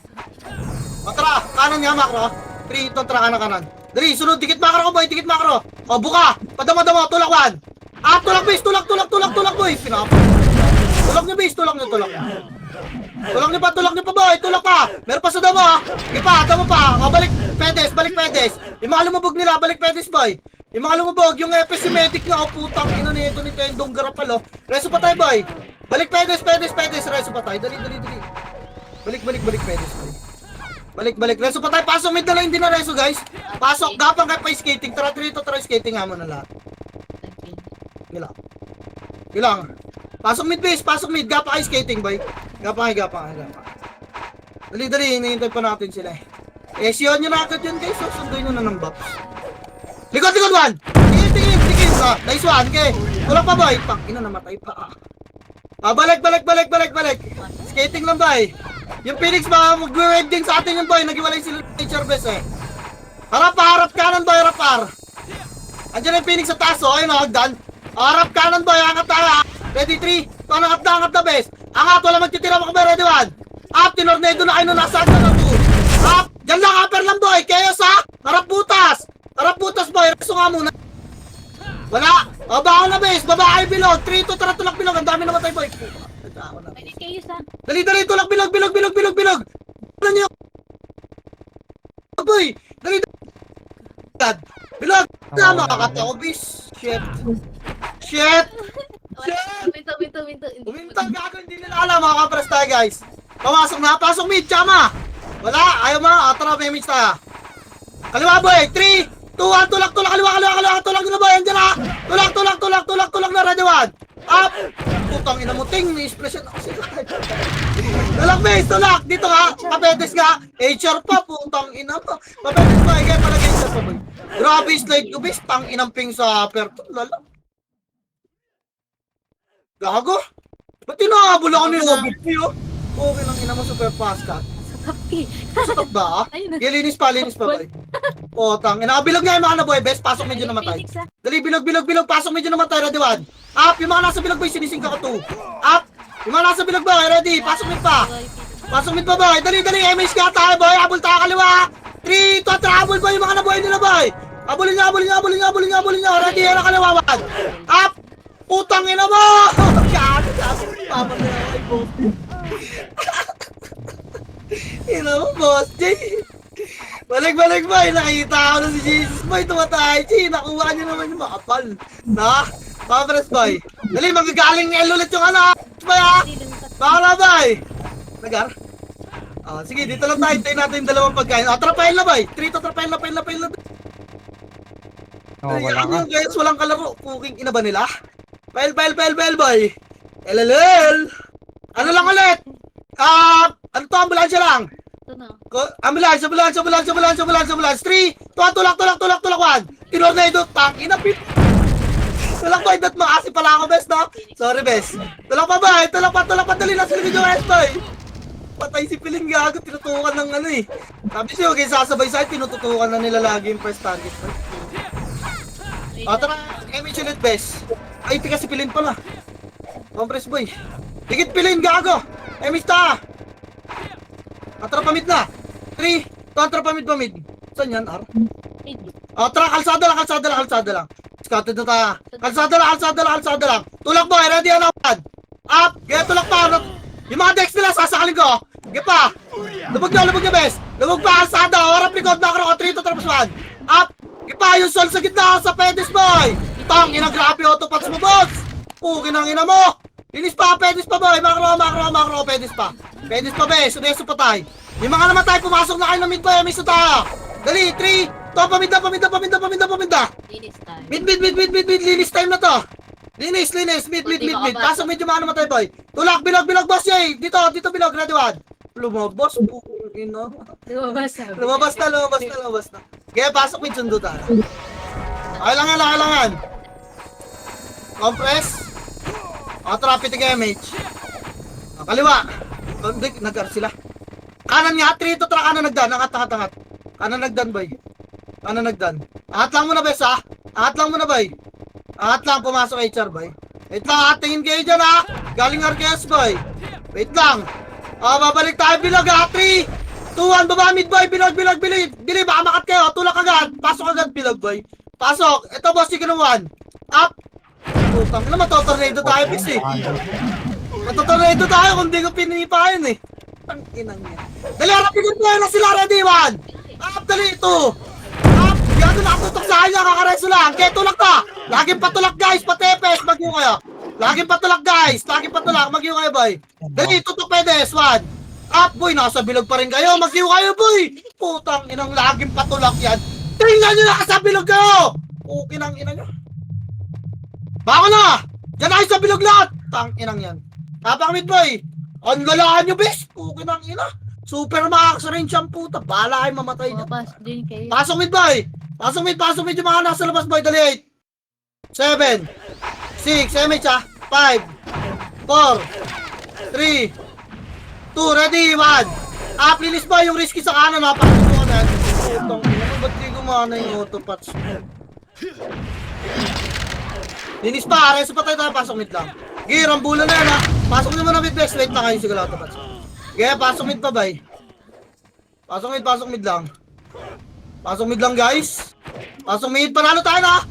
Tara, kanan nga makro. 3, ito, tara kanan. Dali, sunod, dikit makro ko boy, dikit makro. O, buka. Padama-dama, tulak 1. Ah, tulak bis, tulak boy. Pinapa. Tulak nyo bis, tulak nyo. Tulak nyo pa boy, tulak pa. Meron pa sa dama. Sige pa, dama pa. O, balik pedes. Yung mga lumubog nila, balik pedes boy. Yung mga lumubog, yung FS medic nyo, putang ina nito ni Tendong Garapal, oh. Reso pa tayo boy. Balik pedes, reso pa tayo. Dali. Balik, pedes, boy. Balik. Reso pa tayo. Pasok mid na lang, hindi na reso, guys. Pasok, gapang kayo pa skating. Tara, skating nga muna lahat. Ilang. Pasok mid, base. Gapa kayo skating, boy. Gapa. Dali. Hinihintay pa natin sila, eh. Sion nyo na agad yun, guys. So, sunduin nyo na ng box. Likod, 1. Tingin. Nice one, okay. Wala pa, boy. Ina, namatay pa. Balik. Skating lang, boy. Yung Phoenix ba, mag-wedding sa atin yung boy. Nag-iwalay sila nature best, eh. Harap kanan, boy. Harap. Andiyan yung Phoenix sa taas, oh. Ayun, hagdan. Harap kanan, boy. Angat tayo. Ready, 3. Ito, angat na, best. Angat, wala magtitira mo kami. Ready, 1. Up, tinornado na kayo nung nasa agad na 2. Up, dyan lang, upper lang, boy. Chaos, ha. Harap butas, boy. Reso nga muna. Wala. Baba na, base. Baba kayo bilog. 3, 2, tara, tulak bilog. Ang dami naman tayo, boy. Pwede kayo sa... Dali, tulak bilog. Ano nyo? Boy, dali. Bilog. Makakata ko, bis. Shit. Minto. Umintang gago, hindi nila alam, mga kapres tayo, guys. Pasok mid, chama. Wala, ayaw mo. Tara, may mid tayo. Kaliwa, boy. 3, 2, 1, tulak, kaliwa. Tulak nyo na, boy. Andiyan, ha. Tulak na, ready, 1. Up. Putang ina mo, ting, may expression ako sila. Tulak. Dito nga, papedes nga. HR pa, putang ina mo. Papedes pa, kaya palagay HR pa, boy. Grabe, slide ko, bis. Tang inang ping sa aperto. Lala. Gago. Ba't tinahabol ako ni Robert niyo? Okay lang, ina mo, super fast ka. kape. Stop ba? Ayun na. Linis pa, boy. Tang ina, bilog nga yung mga na, boy. Best, pasok medyo namatay. Dali, bilog. Pasok medyo namatay, ready, 1. Up, yung mga nasa bilog, boy, sinising ka ko 2. Up, yung mga nasa bilog, boy, ready, pasok mid pa, boy. Dali, MH ka tayo, boy. Abol tayo kaliwa. 3, 2, travel, boy, yung mga na, boy, nila, boy. Abulin nyo. Ready, yan ang kaliwa, 1. Up, putang ina mo. Papa na yung boss. Ina mo, boss, Jay. Balik, boy. Nakita ako na si Jesus, boy. Tumatay, Jay. Nakuha nyo naman yung makapal. Na? Papa-press, boy. Dali, magagaling ni El ulit yung ano. Boy, ha? Baka na, boy. Nagar? Sige, dito lang tayo. Tayo natin yung dalawang pagkain. Trapail na, boy. 3 to trapail na. Wala ka. Guys, walang kalaro. Puking ina ba nila? Pail, boy. LLL. Ano lang ulit? Ano to? Ambulansya lang. Ito na. Ambulance. 3, 2, tulak, 1. Tinornado, tang ina, pip. Tulak, boy, dat makasi pala ako, best, no? Sorry, best. Tulak pa, boy. Tulak pa, dali na sila yung best, boy. Patay si Piling gago, tinutukan ng ano, eh. Sabi siya, okay, sasabay sa'yo, tinututukan na nila lagi yung first target, boy. Tara, MH ulit, best. Ay, tika si Pilin pala. Compress, boy. Dikit Pilin, gago. MH ta. Tara, pamid na. 3, tara, pamid. Saan yan, R? Tara, kalsada lang. Scouted na tayo. Kalsada lang. Tulak boy, ready na naman. Up, get tulak pa. Yung mga decks nila, sasakalin ko. Get pa. Lubog nyo, bes. Lubog pa, kalsada. Warap likod, macro ko, 3 to 1. Up, get pa, yung sol sa gitna, sa pedis boy. Tang, ina, grabe, autopats mo, boss. Pukin ang ina mo. Linis pa, pedis pa boy. Macro, pedis pa. Pedis pa, bes. Suneso pa tayo. Yung mga namatay, pumasok na kayo ng mid boy. Miss na tayo. Dali, 3. To, paminda. Linis tayo. Mid. Linis time na to. Linis. Mid. Pasok medyo mga namatay boy. Tulak, bilog, boss yay. Dito, bilog, ready one. Lumabas, lumabas na. Kaya pasok mid, sundo tayo. Kailangan. Compress. Trapit damage. Kaliwa. Nag-ar sila. Kanan nga, 3 to track, kanan nagdan. Angat. Kanan nagdan, boy. Angat lang muna, bes, ha? Angat lang, pumasok HR, boy. Wait lang, tingin kayo dyan, ha? Galing RKS, boy. Wait lang. Babalik tayo, bilog, ha? 3, 2, 1, baba, mid, boy. Bilog. Bili, baka makat kayo. Tulak agad. Pasok agad, bilog, boy. Pasok. Ito, boss, chicken 1. Up. Putang na, matotornado tayo, bis, eh. Matotornado tayo kung di ko pinipa yun, eh. Ang inang yan. Dali, harapin ko na sila, ready, 1. Up, dali, 2. Up, yan na nakatutok sa kanya, kakareso lang. Kaya tulak na. Laging patulak, guys, patepes, magyo kayo. Laging patulak, magyo kayo, boy. Dali, tutok pedes, 1. Up, boy, nasa bilog pa rin kayo, magyo kayo, boy. Putang inang laging patulak yan. Tingnan nyo, nasa bilog kayo. Inang ina nyo. Bako na. Diyan na kayo sa bilog lahat. Tang inang yan. Napakamit, boy. Ang lalahan nyo, bes. Inang ina. Super makaksarin siyang puta. Bahala kayo mamatay niya. Lumabas din kayo. Pasok mid, boy. Pasok mid yung mga nasa labas, boy. Dali, 8, 7, 6, MH, ha. 5, 4, 3, 2, ready, 1. Up, linis ba yung risky sa kanan, ha. Pasok mo na. Putang ina. Ba't di gumana yung autopats? Linis pa, reso pa tayo, pasok mid lang. Gear, ang bulan na yan, ha. Pasok nyo muna mid, Bex. Wait na kayo siguro autopats. Kaya pasok mid pa, bay. Pasok mid lang. Pasok mid lang, guys. Pasok mid, panalo tayo na.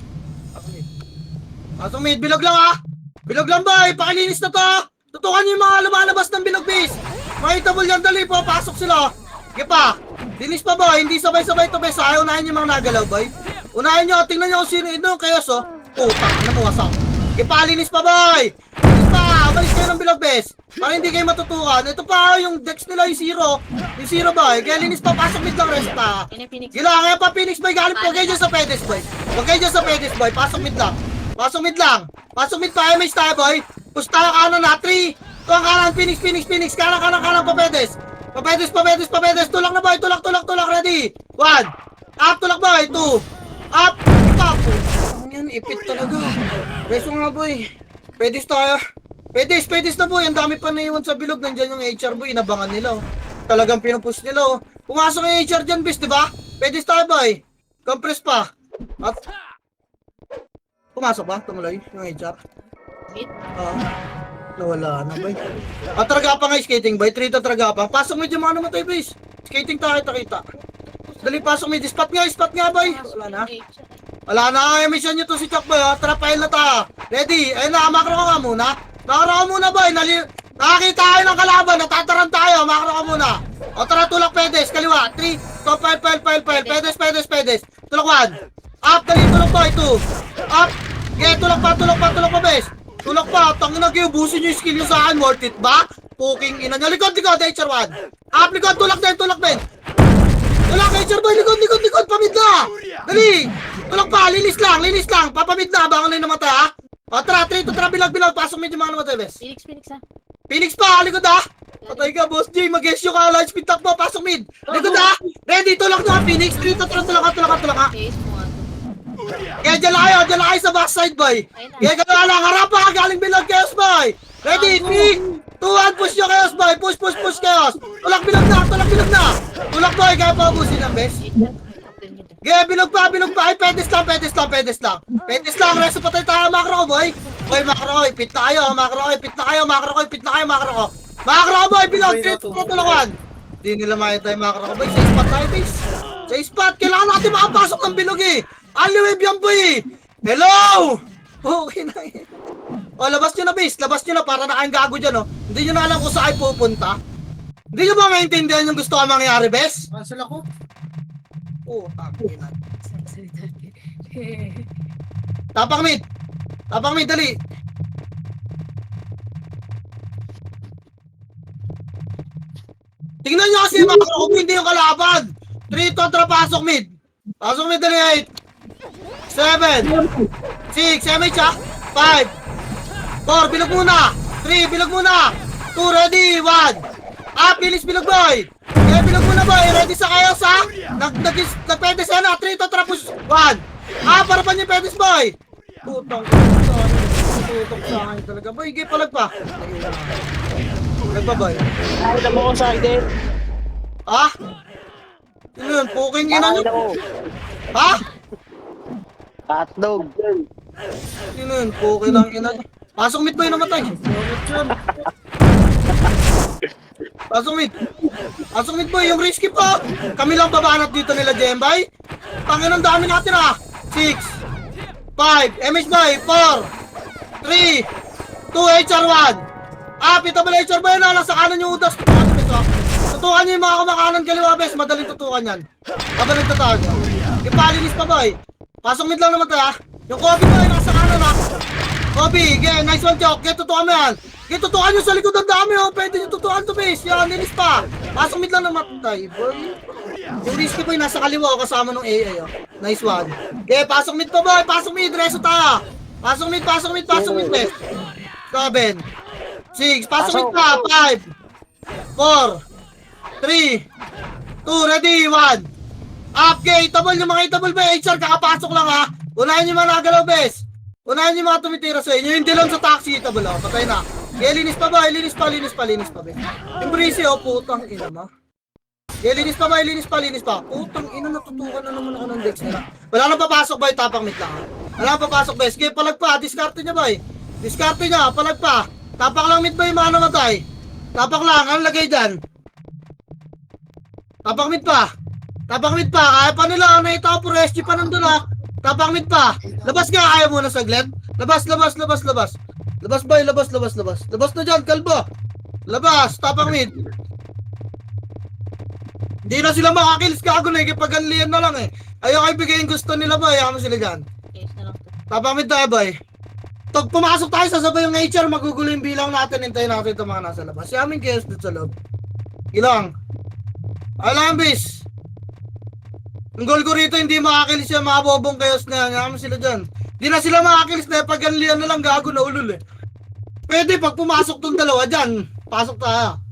Pasok mid, bilog lang, ha. Bilog lang, bay. Pakilinis na to. Tutukan nyo yung mga lumalabas ng bilog, bis. Mahitable yan, dali po. Pasok sila. Kaya pa. Linis pa, boy. Hindi sabay-sabay to, bis. Ayaw unahin yung mga nagalaw, boy. Unahin nyo. Tingnan nyo kung sino ito. Kayo, so. Putang, namuwasak. Kaya pa, linis pa, boy. Linis pa. Umalis kayo ng bilog, bis. Para hindi kayo matutukan. Ito pa, yung dex nila, yung 0. Yung 0, boy. Kaya linis pa, pasok mid lang, rest pa. Gila, kaya pa, Phoenix, boy. Galing po kayo dyan sa pedes, boy. Pasok mid lang. Pasok mid pa, MH tayo, boy. Push tayo kanan na, 3. Ito ang kanan, Phoenix. Kanan, pa pedes. Tulak na, boy. Tulak. Ready. 1. Up, tulak, boy. 2. Up. Up. Yan, ipit talaga. Reso nga, boy. Pedes tayo. Pedes na, boy. Ang dami pa naiwan sa bilog. Nandyan yung HR, boy. Inabangan nila, oh. Talagang pinupush nila, oh. Pumasok yung HR dyan, bis, diba? Pedes tayo, boy. Compress pa. At pumasok ba? Tumuloy yung HR? Nawala na, boy. Traga pa nga skating, boy. 3 to traga pa. Pasok mo dyan mga namatay, boys. Skating tayo, kita. Dali, pasok mo. Spot nga, boy. Wala na. Emission nyo to si Chuck, boy. Tara, file na ta. Ready? Ayun na, makro ka muna. Boy. Nakakita tayo ng kalaban. Natataran tayo. Makro ka muna. Tara, tulak pedes. Kaliwa. 3. To, file. Pedes. Tulak 1. Up, dali. Tulak, boy. 2. Up. Okay, tulak pa, bes. Tulak pa. Tangin na kayo. Busin nyo yung skill nyo sa akin. Worth it ba? Puking ina nyo. Likod. HR1. Up, likod. Tulak din. Tulak, HR boy. Likod. Pamid na. Dali. Tulak pa. Linis lang. Papamid na. Bangon na yung namatay, ha? Tara. 3 to tara. Bilag. Pasok medyo mga namatay, bes. Phoenix, ha? Phoenix pa. Likod, ha? Patay ka, boss J. Mag-guess ka. Light speed tap mo. Pasok mid. Likod, ha? Ready. Tulak na, Phoenix. 3 to tulak, ha? Case mo, Kaya dyan lang kayo sa backside, boy. Kaya gano'n lang, harap pa, galing bilog, Chaos, boy. Ready, 3, 2, 1, push nyo, Chaos, boy. Push, Chaos. Tulak bilog na. Tulak, boy, kaya pa ubusin ang best. Kaya bilog pa. Ay, pedes lang. Reso patay tayo, makro ko, boy. Boy, makro ko, ipit na kayo. Makro ko, boy, bilog, 3, 2, tulakan. Di nila makita yung makro ko, boy. Sa spot tayo, base. Sa spot, kailangan natin makapasok ng bilog, eh. Aliweb yan, boy. Hello! Okay na eh. O, labas nyo na, base. Labas nyo na para na kayong gago dyan, oh. Hindi nyo na alam kung saan kayo pupunta. Hindi nyo ba maintindihan yung gusto ka mangyari, bes? Cancel ako. Oo, na. Tapang mid. Tapang mid, dali. Tingnan nyo kasi yung macro kung hindi yung kalaban. 3, kontra, pasok mid. Pasok mid, dali. 8, 7, 6, MH ha. 5, 4, bilog muna. 3, bilog muna. 2, ready, 1. Bilis bilog boy. Okay, bilog muna boy. Ready sa kayo sa? Nagpedes na. 3, kontra, push. 1. Para pa niyo pedes boy. Putang tutok sa akin talaga. Boy, gay palag pa. Nagpa boy. Ay, mo ko sa akin. Ah? Sino yun? Puking ina nyo? Ha? Hotdog. Sino yun? Puking lang ina nyo. Pasok mid boy namatay. Pasok mid. Pasok mid boy. Yung risky pa. Kami lang babanat dito nila Jembay. Panginoon dami natin ah. 6, 5, MH boy, 4, 3, 2, HR 1. Pitable HR boy na, nasa kanan yung udas. Tutukan nyo yung mga kumakanan kaliwa, bes. Madaling tutukan yan. Madaling tutukan yan. Ipalinis pa boy. Pasok mid lang naman tayo. Yung Kobe boy, nasa kanan ha. Kobe, okay, nice one joke. Okay, tutukan mo yan. Okay, tutukan nyo sa likod ng dami oh. Pwede nyo tutukan to bes. Yan, linis pa. Pasok mid lang naman tayo boy. Yung risky boy, nasa kaliwa oh, kasama ng AA oh. Nice one. Okay, pasok mid pa boy. Pasok mid, reso tayo. Pasok mid, bes. 7, 6, pasok mid pa. 5, 4, 3, 2, ready, 1. Okay, itabol yung mga itabol ba? HR, kakapasok lang ha. Unahin yung mga nagalaw, bes. Unahin yung mga tumitira sa inyo. Yung dilon sa taxi, itabol ha. Patay na. Okay, linis pa ba? Linis pa, bes. Yung breezy, oh, putang ina mo. Okay, linis pa. Putang ina, natutukan na naman ako ng decks nila. Wala nang papasok ba? Tapang mid lang ha. Wala nang papasok, bes. Okay, palag pa. Diskarte niya ba eh. Diskarte niya, palag pa. Tapak lang mid ba yung mga namatay? Tapak lang, anong lagay dyan? Tapak mid pa. Kaya pa nila, naita ko, puro SG pa nandun ha. Tapak mid pa. Labas nga, kaya muna saglit. Labas. Labas boy, labas. Labas na dyan, kalbo. Labas, tapak mid. Hindi na sila makakills kago na, ikipaganlian na lang eh. Ayaw ibigay yung gusto nila ba, ayaw mo sila dyan. Yes na lang. Tapak mid tayo boy. Pag pumasok tayo, sasabay yung HR, magugulo yung bilang natin, hintayin natin itong mga nasa labas. Si aming chaos dito sa loob. Ilang. Alam, bis. Ang goal ko rito, hindi makakilis yung mga bobong chaos na yan. Yaman sila dyan. Hindi na sila makakilis na, pag ganlian na lang, gago na ulul eh. Pwede, pag pumasok tong dalawa dyan, pasok tayo.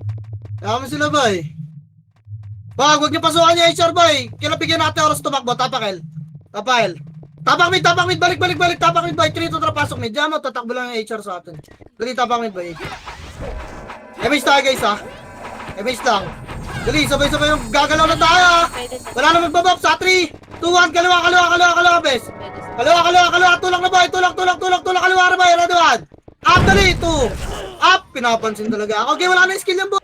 Yaman sila ba eh. Huwag niyo pasukan niya HR boy. Kinabigyan natin oras tumakbo, Tapak mid, balik, tapak mid boy, 3 to pasok mid. Diyan mo, tatakbo lang yung HR sa atin. Dali, tapak mid boy. MH tayo guys ha. MH lang. Dali, sabay-sabay yung gagalaw na tayo ha. Wala na magbabab sa 3, 2, 1, kaliwa, bes. Kaliwa, tulak na boy, tulak, kaliwa na boy, ready 1. Up, dali, 2. Up, pinapansin talaga ako. Okay, wala na skill yung boy.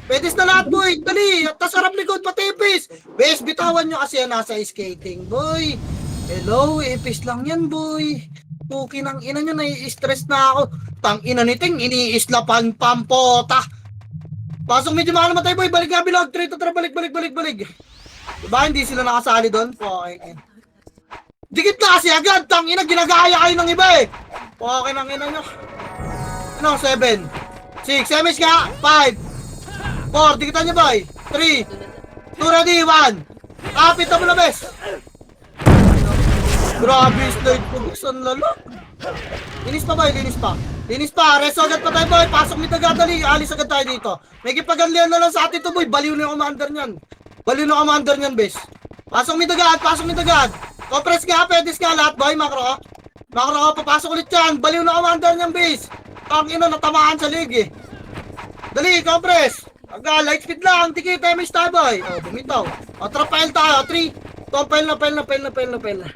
Pedes na lahat boy, dali, at tasarap likod, patipis. Bes, bitawan nyo kasi yan nasa skating boy. Hello, ipis lang yan boy. Puki ng ina nyo, nai-stress na ako. Tang ina niting, iniislapan pampota. Pasok medyo mga namatay boy, balik nga bilog. 3 to 3, balik. Diba hindi sila nakasali doon? Okay. Dikit na kasi agad, tang ina, ginagaya kayo ng iba eh. Okay ng ina nyo. Ano, 7, 6, MH ka, 5, 4, dikitan nyo boy. 3, 2, ready, 1. Kapit mo na bes. Grabe, slide po. Saan lalo? Linis pa. Reso agad pa tayo boy. Pasok nito agad, dali. Alis agad tayo dito. May kipaganlian na lang sa atin to boy. Baliw na yung commander niyan, bes. Pasok nito agad. Compress ka, pedes ka lahat boy. Macro, papasok ulit yan. Baliw na commander niyan, bes. Ang ino, natamaan sa league eh. Dali, compress. Agad, light speed lang. Tikip, MH tayo boy. Bumitaw. Trapile tayo. 3, 2, pile na.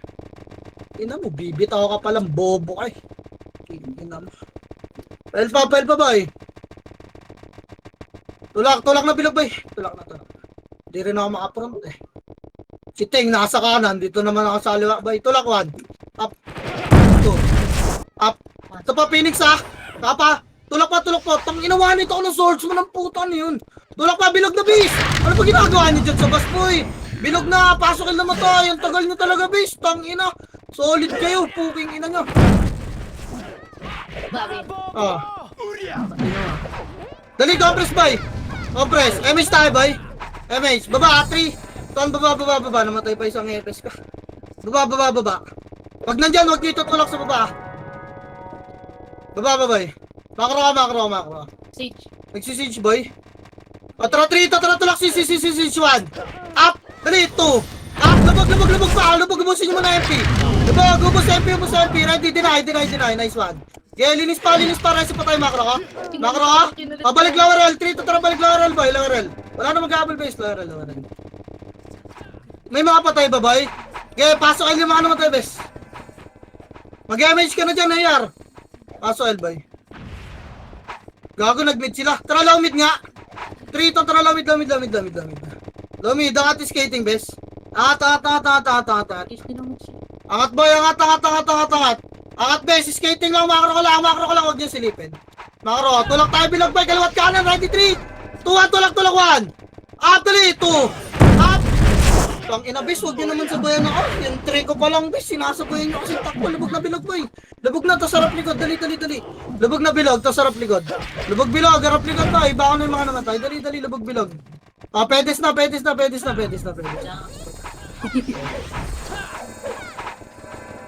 Ina mo, bibitaw ka palang bobo kay. Ina mo. Pile pa boy. Tulak na bilog boy. Tulak na. Hindi rin ako makapront eh. Si Ting nasa kanan, dito naman ako sa aliwa boy. Tulak 1. Up. 2. Up. Ito pa, Phoenix ha. Kapa. Tulak pa. Tang inawa nito ako ng swordsman ng puta ano yun. Tulak pa, bilog na bis. Ano pa ginagawa niyo dyan sa bus boy? Bilog na, pasok na matay. Ang tagal nyo talaga bis. Tang ina. Solid kayo, puking ina nyo. Ah. Dali, compress boy. Compress. MH tayo boy. MH. Baba, 3. Tuan, baba. Namatay pa isang EPS ka. Baba. Pag nandyan, huwag nyo itutulak sa baba. Baba, boy. Makro. Siege. Nagsisiege boy. O, tara 3, tulak, siege 1. Up, dali, 2. Up, lubog pa. Lubog, ubusin nyo muna MP. Lubog, ubus MP. Ready, deny. Nice one. Okay, linis pa. Rest pa tayo, makro ka. O, balik lower L. 3, tara, balik lower L, boy. Lower L. Wala na mag-double base, lower L. May mga patay ba, boy? Okay, pasok L yung mga namatay, bes. Mag-damage ka na dyan, AR. Pasok L, boy. Gago, nag-mid sila. Tara, low mid nga. 3 to, tara, low mid. Low mid, angat is skating, bes. Angat. Angat, boy, angat. Angat, bes, skating lang, makro ko lang, huwag niyo silipin. Makro, tulak tayo, bilog, boy, kaliwat kanan, ready, 3, 2, 1, tulak, 1. Up, dali, 2. Up. Ang ina, bes, huwag niyo naman sabayan ako. Yung 3 ko pa lang, bes, sinasabayan niyo kasi takbo, lubog na bilog, boy. Lubog na, tas harap likod, dali. Lubog na bilog, tas harap likod. Lubog bilog, harap likod na, iba ko na yung mga namatay. Dali, lubog bilog. Ah, pedes na.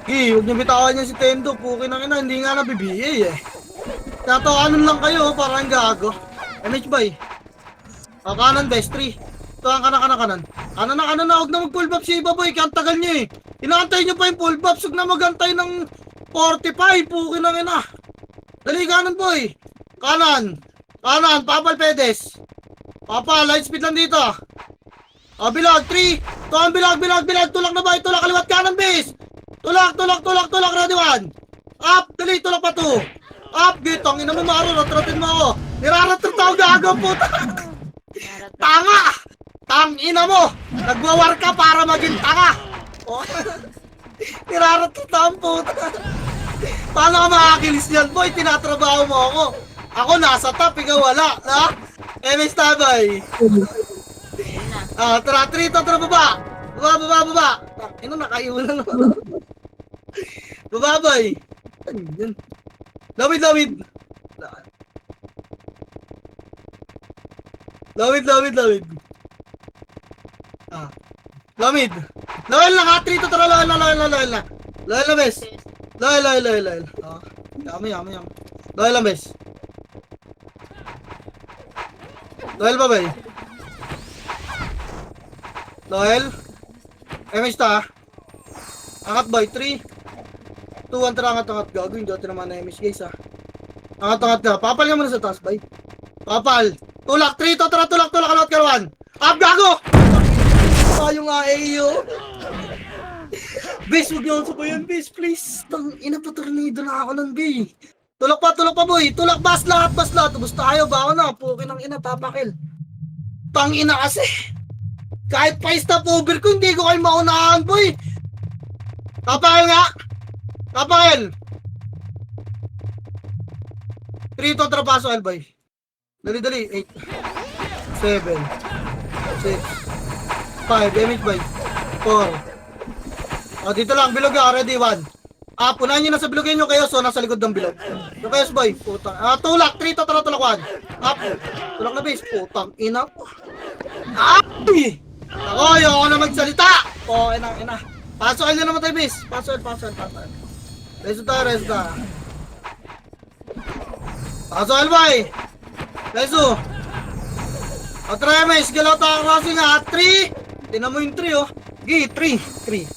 Huwag niyo bitawan niya si Tendo, pukin ang ina, hindi nga nabibigay eh. Tatawanan lang kayo, parang gago. MH boy. Ah, kanan best, 3. Ito ang kanan. Kanan na, huwag na mag-pull buff si Iba boy, kaya ang tagal niyo eh. Inaantay niyo pa yung pull buff, huwag na magantay ng 45, pukin ang ina. Dali, kanan boy. Kanan, papal pedes. Papa, light speed lang dito. Ah, bilog, 3. Ito ang bilog. Tulak na ba? Tulak, kaliwat kanan base. Tulak, ready 1. Up, dali, tulak pa 2. Up, gitong, ina mo maro, ratratin mo ako. Niraratrat ako gago, puta. Tanga! Tang ina mo! Nagwawar ka para maging tanga! Oh. Niraratrat ako, puta. Paano ka makakilis yan, boy? Tinatrabaho mo ako. Ako nasa top, ikaw wala, ha? MS Tabay. Ah, tara, 3 to, tara, baba. Ino, nakaiwan na naman. Baba, boy. Ano yan? Lawid. Ah. Lawid lang ha, 3 to, tara, lawid na. Lawid na, bes. Lawid. Ah, yami. Lawid lang, bes. Lawid ba, bay? Lawid. MH ta. Angat, boy, 3, 2, 1, tara, angat. Gago, hindi natin naman na MH, guys, ha. Angat ka. Papal nga muna sa taas, bay. Papal. Tulak, 3 to, tara, tulak, kalawat ka 1. Up, gago! Tayo nga, AO. Bes, huwag niyo ako sabayan, bes, please. Tang ina, patornido na ako ng bay. Tulak pa, boy. Tulak, bas lahat. Ubus tayo, bako na. Pukin ang ina, papakil. Tang ina kasi. Kahit pa stop over ko, hindi ko kayo maunahan, boy. Papakil nga. Papakil. 3 to, trapaso, boy. Dali. 8, 7, 6, 5, damage by 4. O, dito lang, bilog ka, ready, 1. Ah, punahan nyo na sa bilogin nyo kayo, so nasa likod ng bilog. Yung kayo, boy, putang. Ah, tulak, 3 to, tulak 1. Up, tulak na base, putang, ina. Ay! Ako, ayoko na magsalita. O, ina. Pasok nyo naman tayo, base. Pasok. Resto ta. Pasok, boy. Resto. O, try mo, isgalaw tayo crossing ha. 3. Tinan mo yung 3, oh. Gi, 3.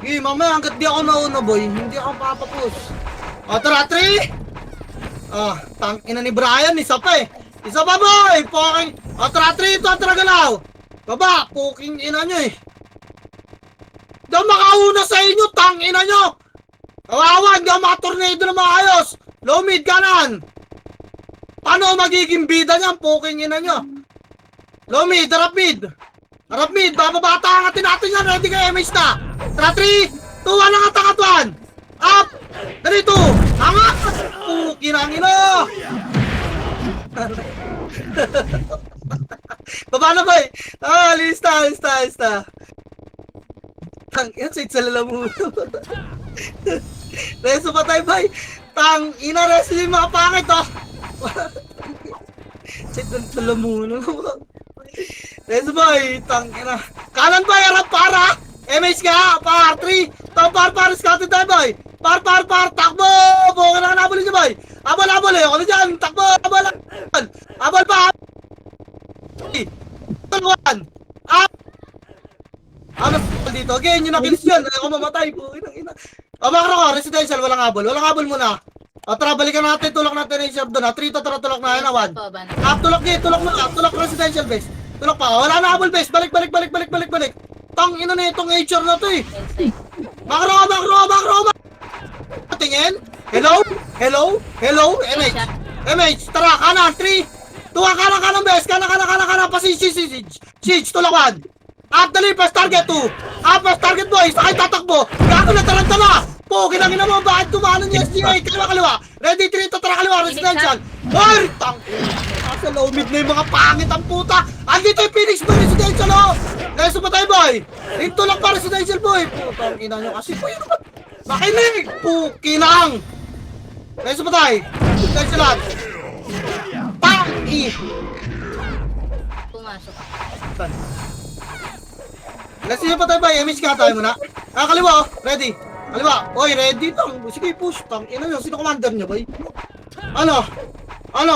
Gi, mamaya hanggat di ako nauna, boy. Hindi ako papapus. O, tara, 3. O, tangina ni Brian, isa pa, boy. Poking. O, tara, 3. Ito, tara, galaw. Baba, poking ina nyo, Di ako makauna sa inyo, tangina nyo. Kawawan, di ako makatornado na maayos. Low mid, kanan. Paano magiging bida niyan, poking ina nyo? Low mid, harap mid, bababata angatin natin yan, ready kayo, MH na. Tara, 3, 2, 1, angat, Dali, 2. Angat! Kinangina! Baba na, boy. Lista. Yan, sa lalamuno. Reso pa tayo, boy. Ina, reso yung mga pangit, oh. Sa lalamuno. Reso, boy. Ina. Kanan, boy. Harap para. MH ka. Par 3. Par. Scouted tayo, boy. Par. Takbo. Buka na kanabulin niyo, boy. Abal eh. Ano dyan? Takbo. Abal pa. Tulungan. Ano dito? Again, yung nakilis yan. Ako mamatay po. Ina. Makro ko. Residential. Walang habol muna. Tara, balikan natin. Tulak natin yung shop doon. 3 to tara, tulak na. Yan, 1. Tulak na. Tulak residential base. Tulak pa. Wala na habol base. Balik. Tang ina na itong HR na to eh. Makro. Tingin. Hello. MH. Tara, kanan. 3. Tuwa kanan bes. Kanan. Siege. Tulakan. Dali. First target 2. First target boy. Sakay tatakbo. Gago na tarantala. Kinangina mo. Bakit tumahanan niya SGA? Kaliwa. Ready 3 to tara kaliwa. Residential. Hoy! Tang. Nasa low mid na yung mga pangit ang puta. Andito yung Phoenix boy. Residential oh. Guys, patay boy. Dito lang pa residential boy. Putang ina nyo kasi boy. Makinig. Kinang. Guys, patay. Residential lang. Pumasok. Let's see pa tayo ba? MH ka tayo muna. Kaliwa oh. Ready. Kaliwa. Oy, ready tang. Sige, push tang. Ina nyo. Sino commander nyo boy? Ano?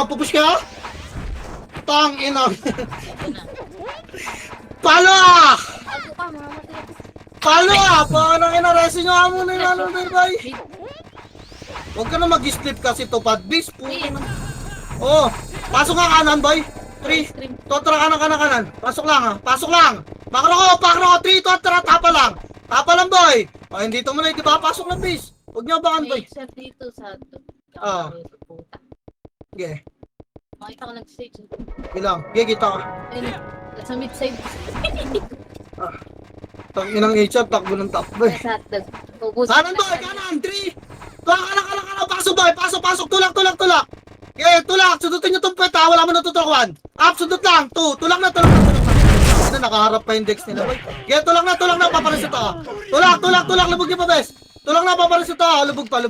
Pupush ka? Tang ina. Palo! Paano ina-resi nyo amo na yung ano boy? Huwag ka na mag-slip kasi tupad. Bis po. Oh, pasok nga kanan boy. 3. Totra kanan. Pasok lang. Makro ko. 3. Totra. Tapa lang boy. Oh, hindi to muna. Di ba? Pasok lang bis. Huwag nyo abakan boy. Except dito sa... Okay. Makita ko nag-stage. Ilang. Okay, kita ka. Ayun, sa mid-side. Tang inang HR. Takbo ng takbo eh. Sa hotdog. Ubus. Kanan boy. Kanan. 3. Kanan. Pasok boy. Pasok. Tulak. Okay, tulak. Sundutin nyo itong pweta. Wala mo natutukuan. Sundot lang. 2. Tulak na. Ano, nakaharap pa yung dex nila boy. Okay, tulak na. Papareset ako. Tulak. Lubog nyo pa bes. Tulak na. Papareset ako. Lubog pa.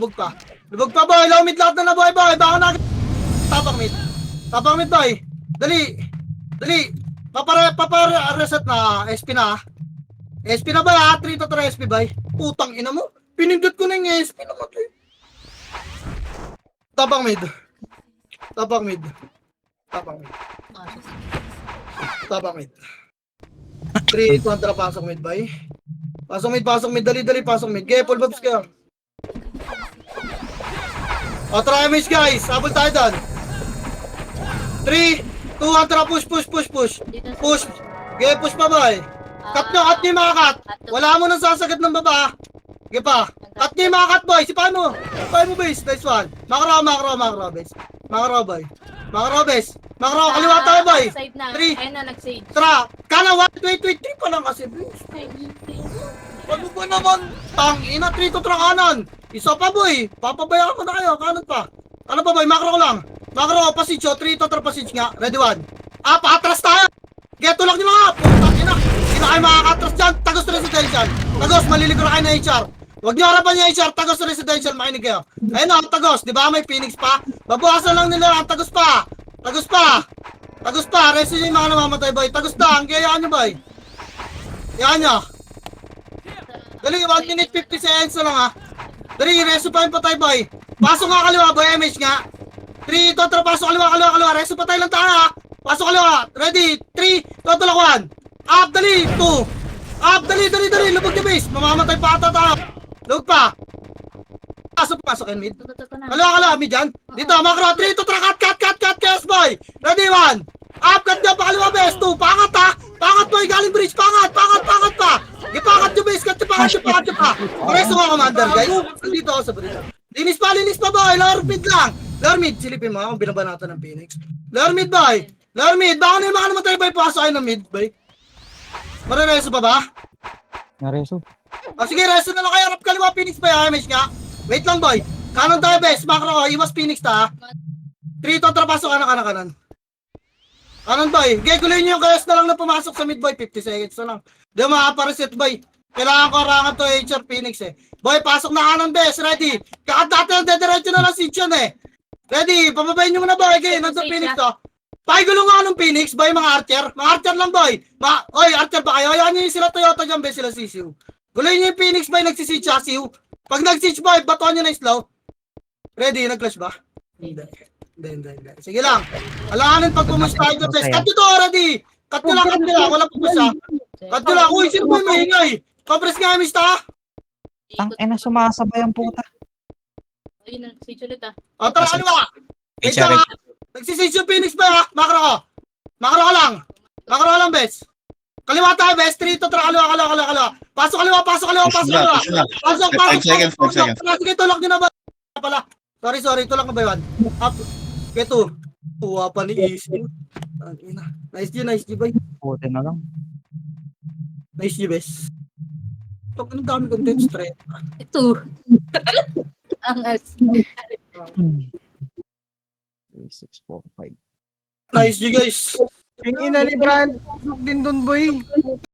Lubog pa boy. Low mid lahat na boy. Baka na. Tapang mid boy. Dali. Papareset na. SP na. SP na ba? 3 to 3 SP boy. Putang ina mo. Pinindot ko na yung SP na mo. Tapang mid. 3 kontra pasok mid boy. Pasok mid. Dali. Pasok mid. Okay, full bobs kayo. Try miss guys. Habol tayo doon. 3, 2, 1, tara. Push. Okay, push pa boy. Cut nyo yung mga cut. Wala mo nang sasagat ng baba. Okay pa. Cut nyo yung mga cut boy. Sipahan mo base. Nice one. Makro base. Makro base. Kaliwa tayo boy. 3. Ayun na, nag-sage. Tara. Kana 1. Wait. 3 pa lang kasi. Ano ba naman? Tang ina. 3 to tra kanan. Isa pa boy. Papabayaan ko na kayo. Kanan pa. Ano pa boy? Makro ko lang. Makro. Passage. 3 to tra passage nga. Ready 1. Paatras tayo. Get tulak nyo nga. Putang ina. Hindi na kayo makakatras dyan. Tagos residential. Tagos. Maliligo na kayo na HR. Huwag nyo harapan yung HR. Tagos residential. Makinig kayo. Ayun o. Tagos. Di ba may Phoenix pa? Babukasan lang nila. Tagos pa. Resi yung mga namamatay boy. Tagos na. Ang gayaan nyo boy. Yan nyo. Dali. 1 minute 50 seconds na lang ha. Dali. Reso pa yung patay boy. Pasok nga kaliwa boy. MH nga. 3. Totra. Pasok kaliwa. Reso patay lang tayo ha. Pasok kaliwa. Ready. 3. Totra. 1. Up. Dali. 2. Dali. Lubog na base. Mamamatay pa ata tayo. Lubog pa. Pasok yung mid. Kaliwa. Mid yan. Dito. Makro. 3. Totra. Cut. Yes boy. Ready 1. Up. Cut nyo. Pakaliwa base. 2. Pangat ha. Pangat boy. Galing bridge. Pangat pa. Ipangat nyo base. Cut nyo pa. Pareso nga commander guys. Dito ako sa bridge. Linis pa boy. Lower mid. Silipin mo akong binabanatan ng Phoenix. Lower mid boy. Baka na yung mga namatay boy. Pasok kayo ng mid boy. Marireso pa ba? Nareso. Sige, reso na lang kayo. Harap kaliwa Phoenix boy. Hamish nga. Wait lang boy. Kanan tayo, bes. Macro, iwas Phoenix ta. 3 to, trapasok kanan. Kanan boy. Okay, guloy nyo yung kayas na lang na pumasok sa mid boy. 50 seconds na lang. Di makaparaset boy. Kailangan ko harangan to HR Phoenix eh. Boy, pasok na kanan, bes. Ready. Kakat natin, dediretso na lang Sichon eh. Ready, pababayin nyo muna boy. Okay, nandun Phoenix to. Pakigulo nga ng Phoenix, boy, mga archer. Mga archer lang, boy. Oy, archer ba kayo? Hayaan nyo yung sila Toyota dyan, boy, sila Sisiu. Guloy nyo yung Phoenix, boy, nagsisitch ha, Siu. Pag nag-sitch, boy, batuan nyo na yung slow. Ready, nag-clash ba? Hindi. Sige lang. Alanganin pag pumus tayo dyan, bes. Cut nyo to, ready. Cut nyo lang. Walang pumus ha. Cut nyo lang. Uy, sino boy maingay? Compress nga, miss ta. Tang ina, sumasabay ang puta. Ayun na, si Chulit ah. O, tara, ano ba? Wait lang ha. Nagsisitch yung Phoenix, boy ha. Macro ko. Macro ka lang. Macro ka lang, bes. Kaliwa tayo, bes. 3 to, tara, kaliwa. Pasok kaliwa. Pasok. 5 seconds. Sige, tulak nyo na ba? Pala. Sorry, tulak na ba yun? Up. Keto. Tuwa pa ni Easy. Nice G, boy. Puti na lang. Nice G, bes. Tok, anong dami content straight. Ito. Ang as. 6, 4, 5. Nice G, guys. Yung ina ni Brian, pasok din dun, boy.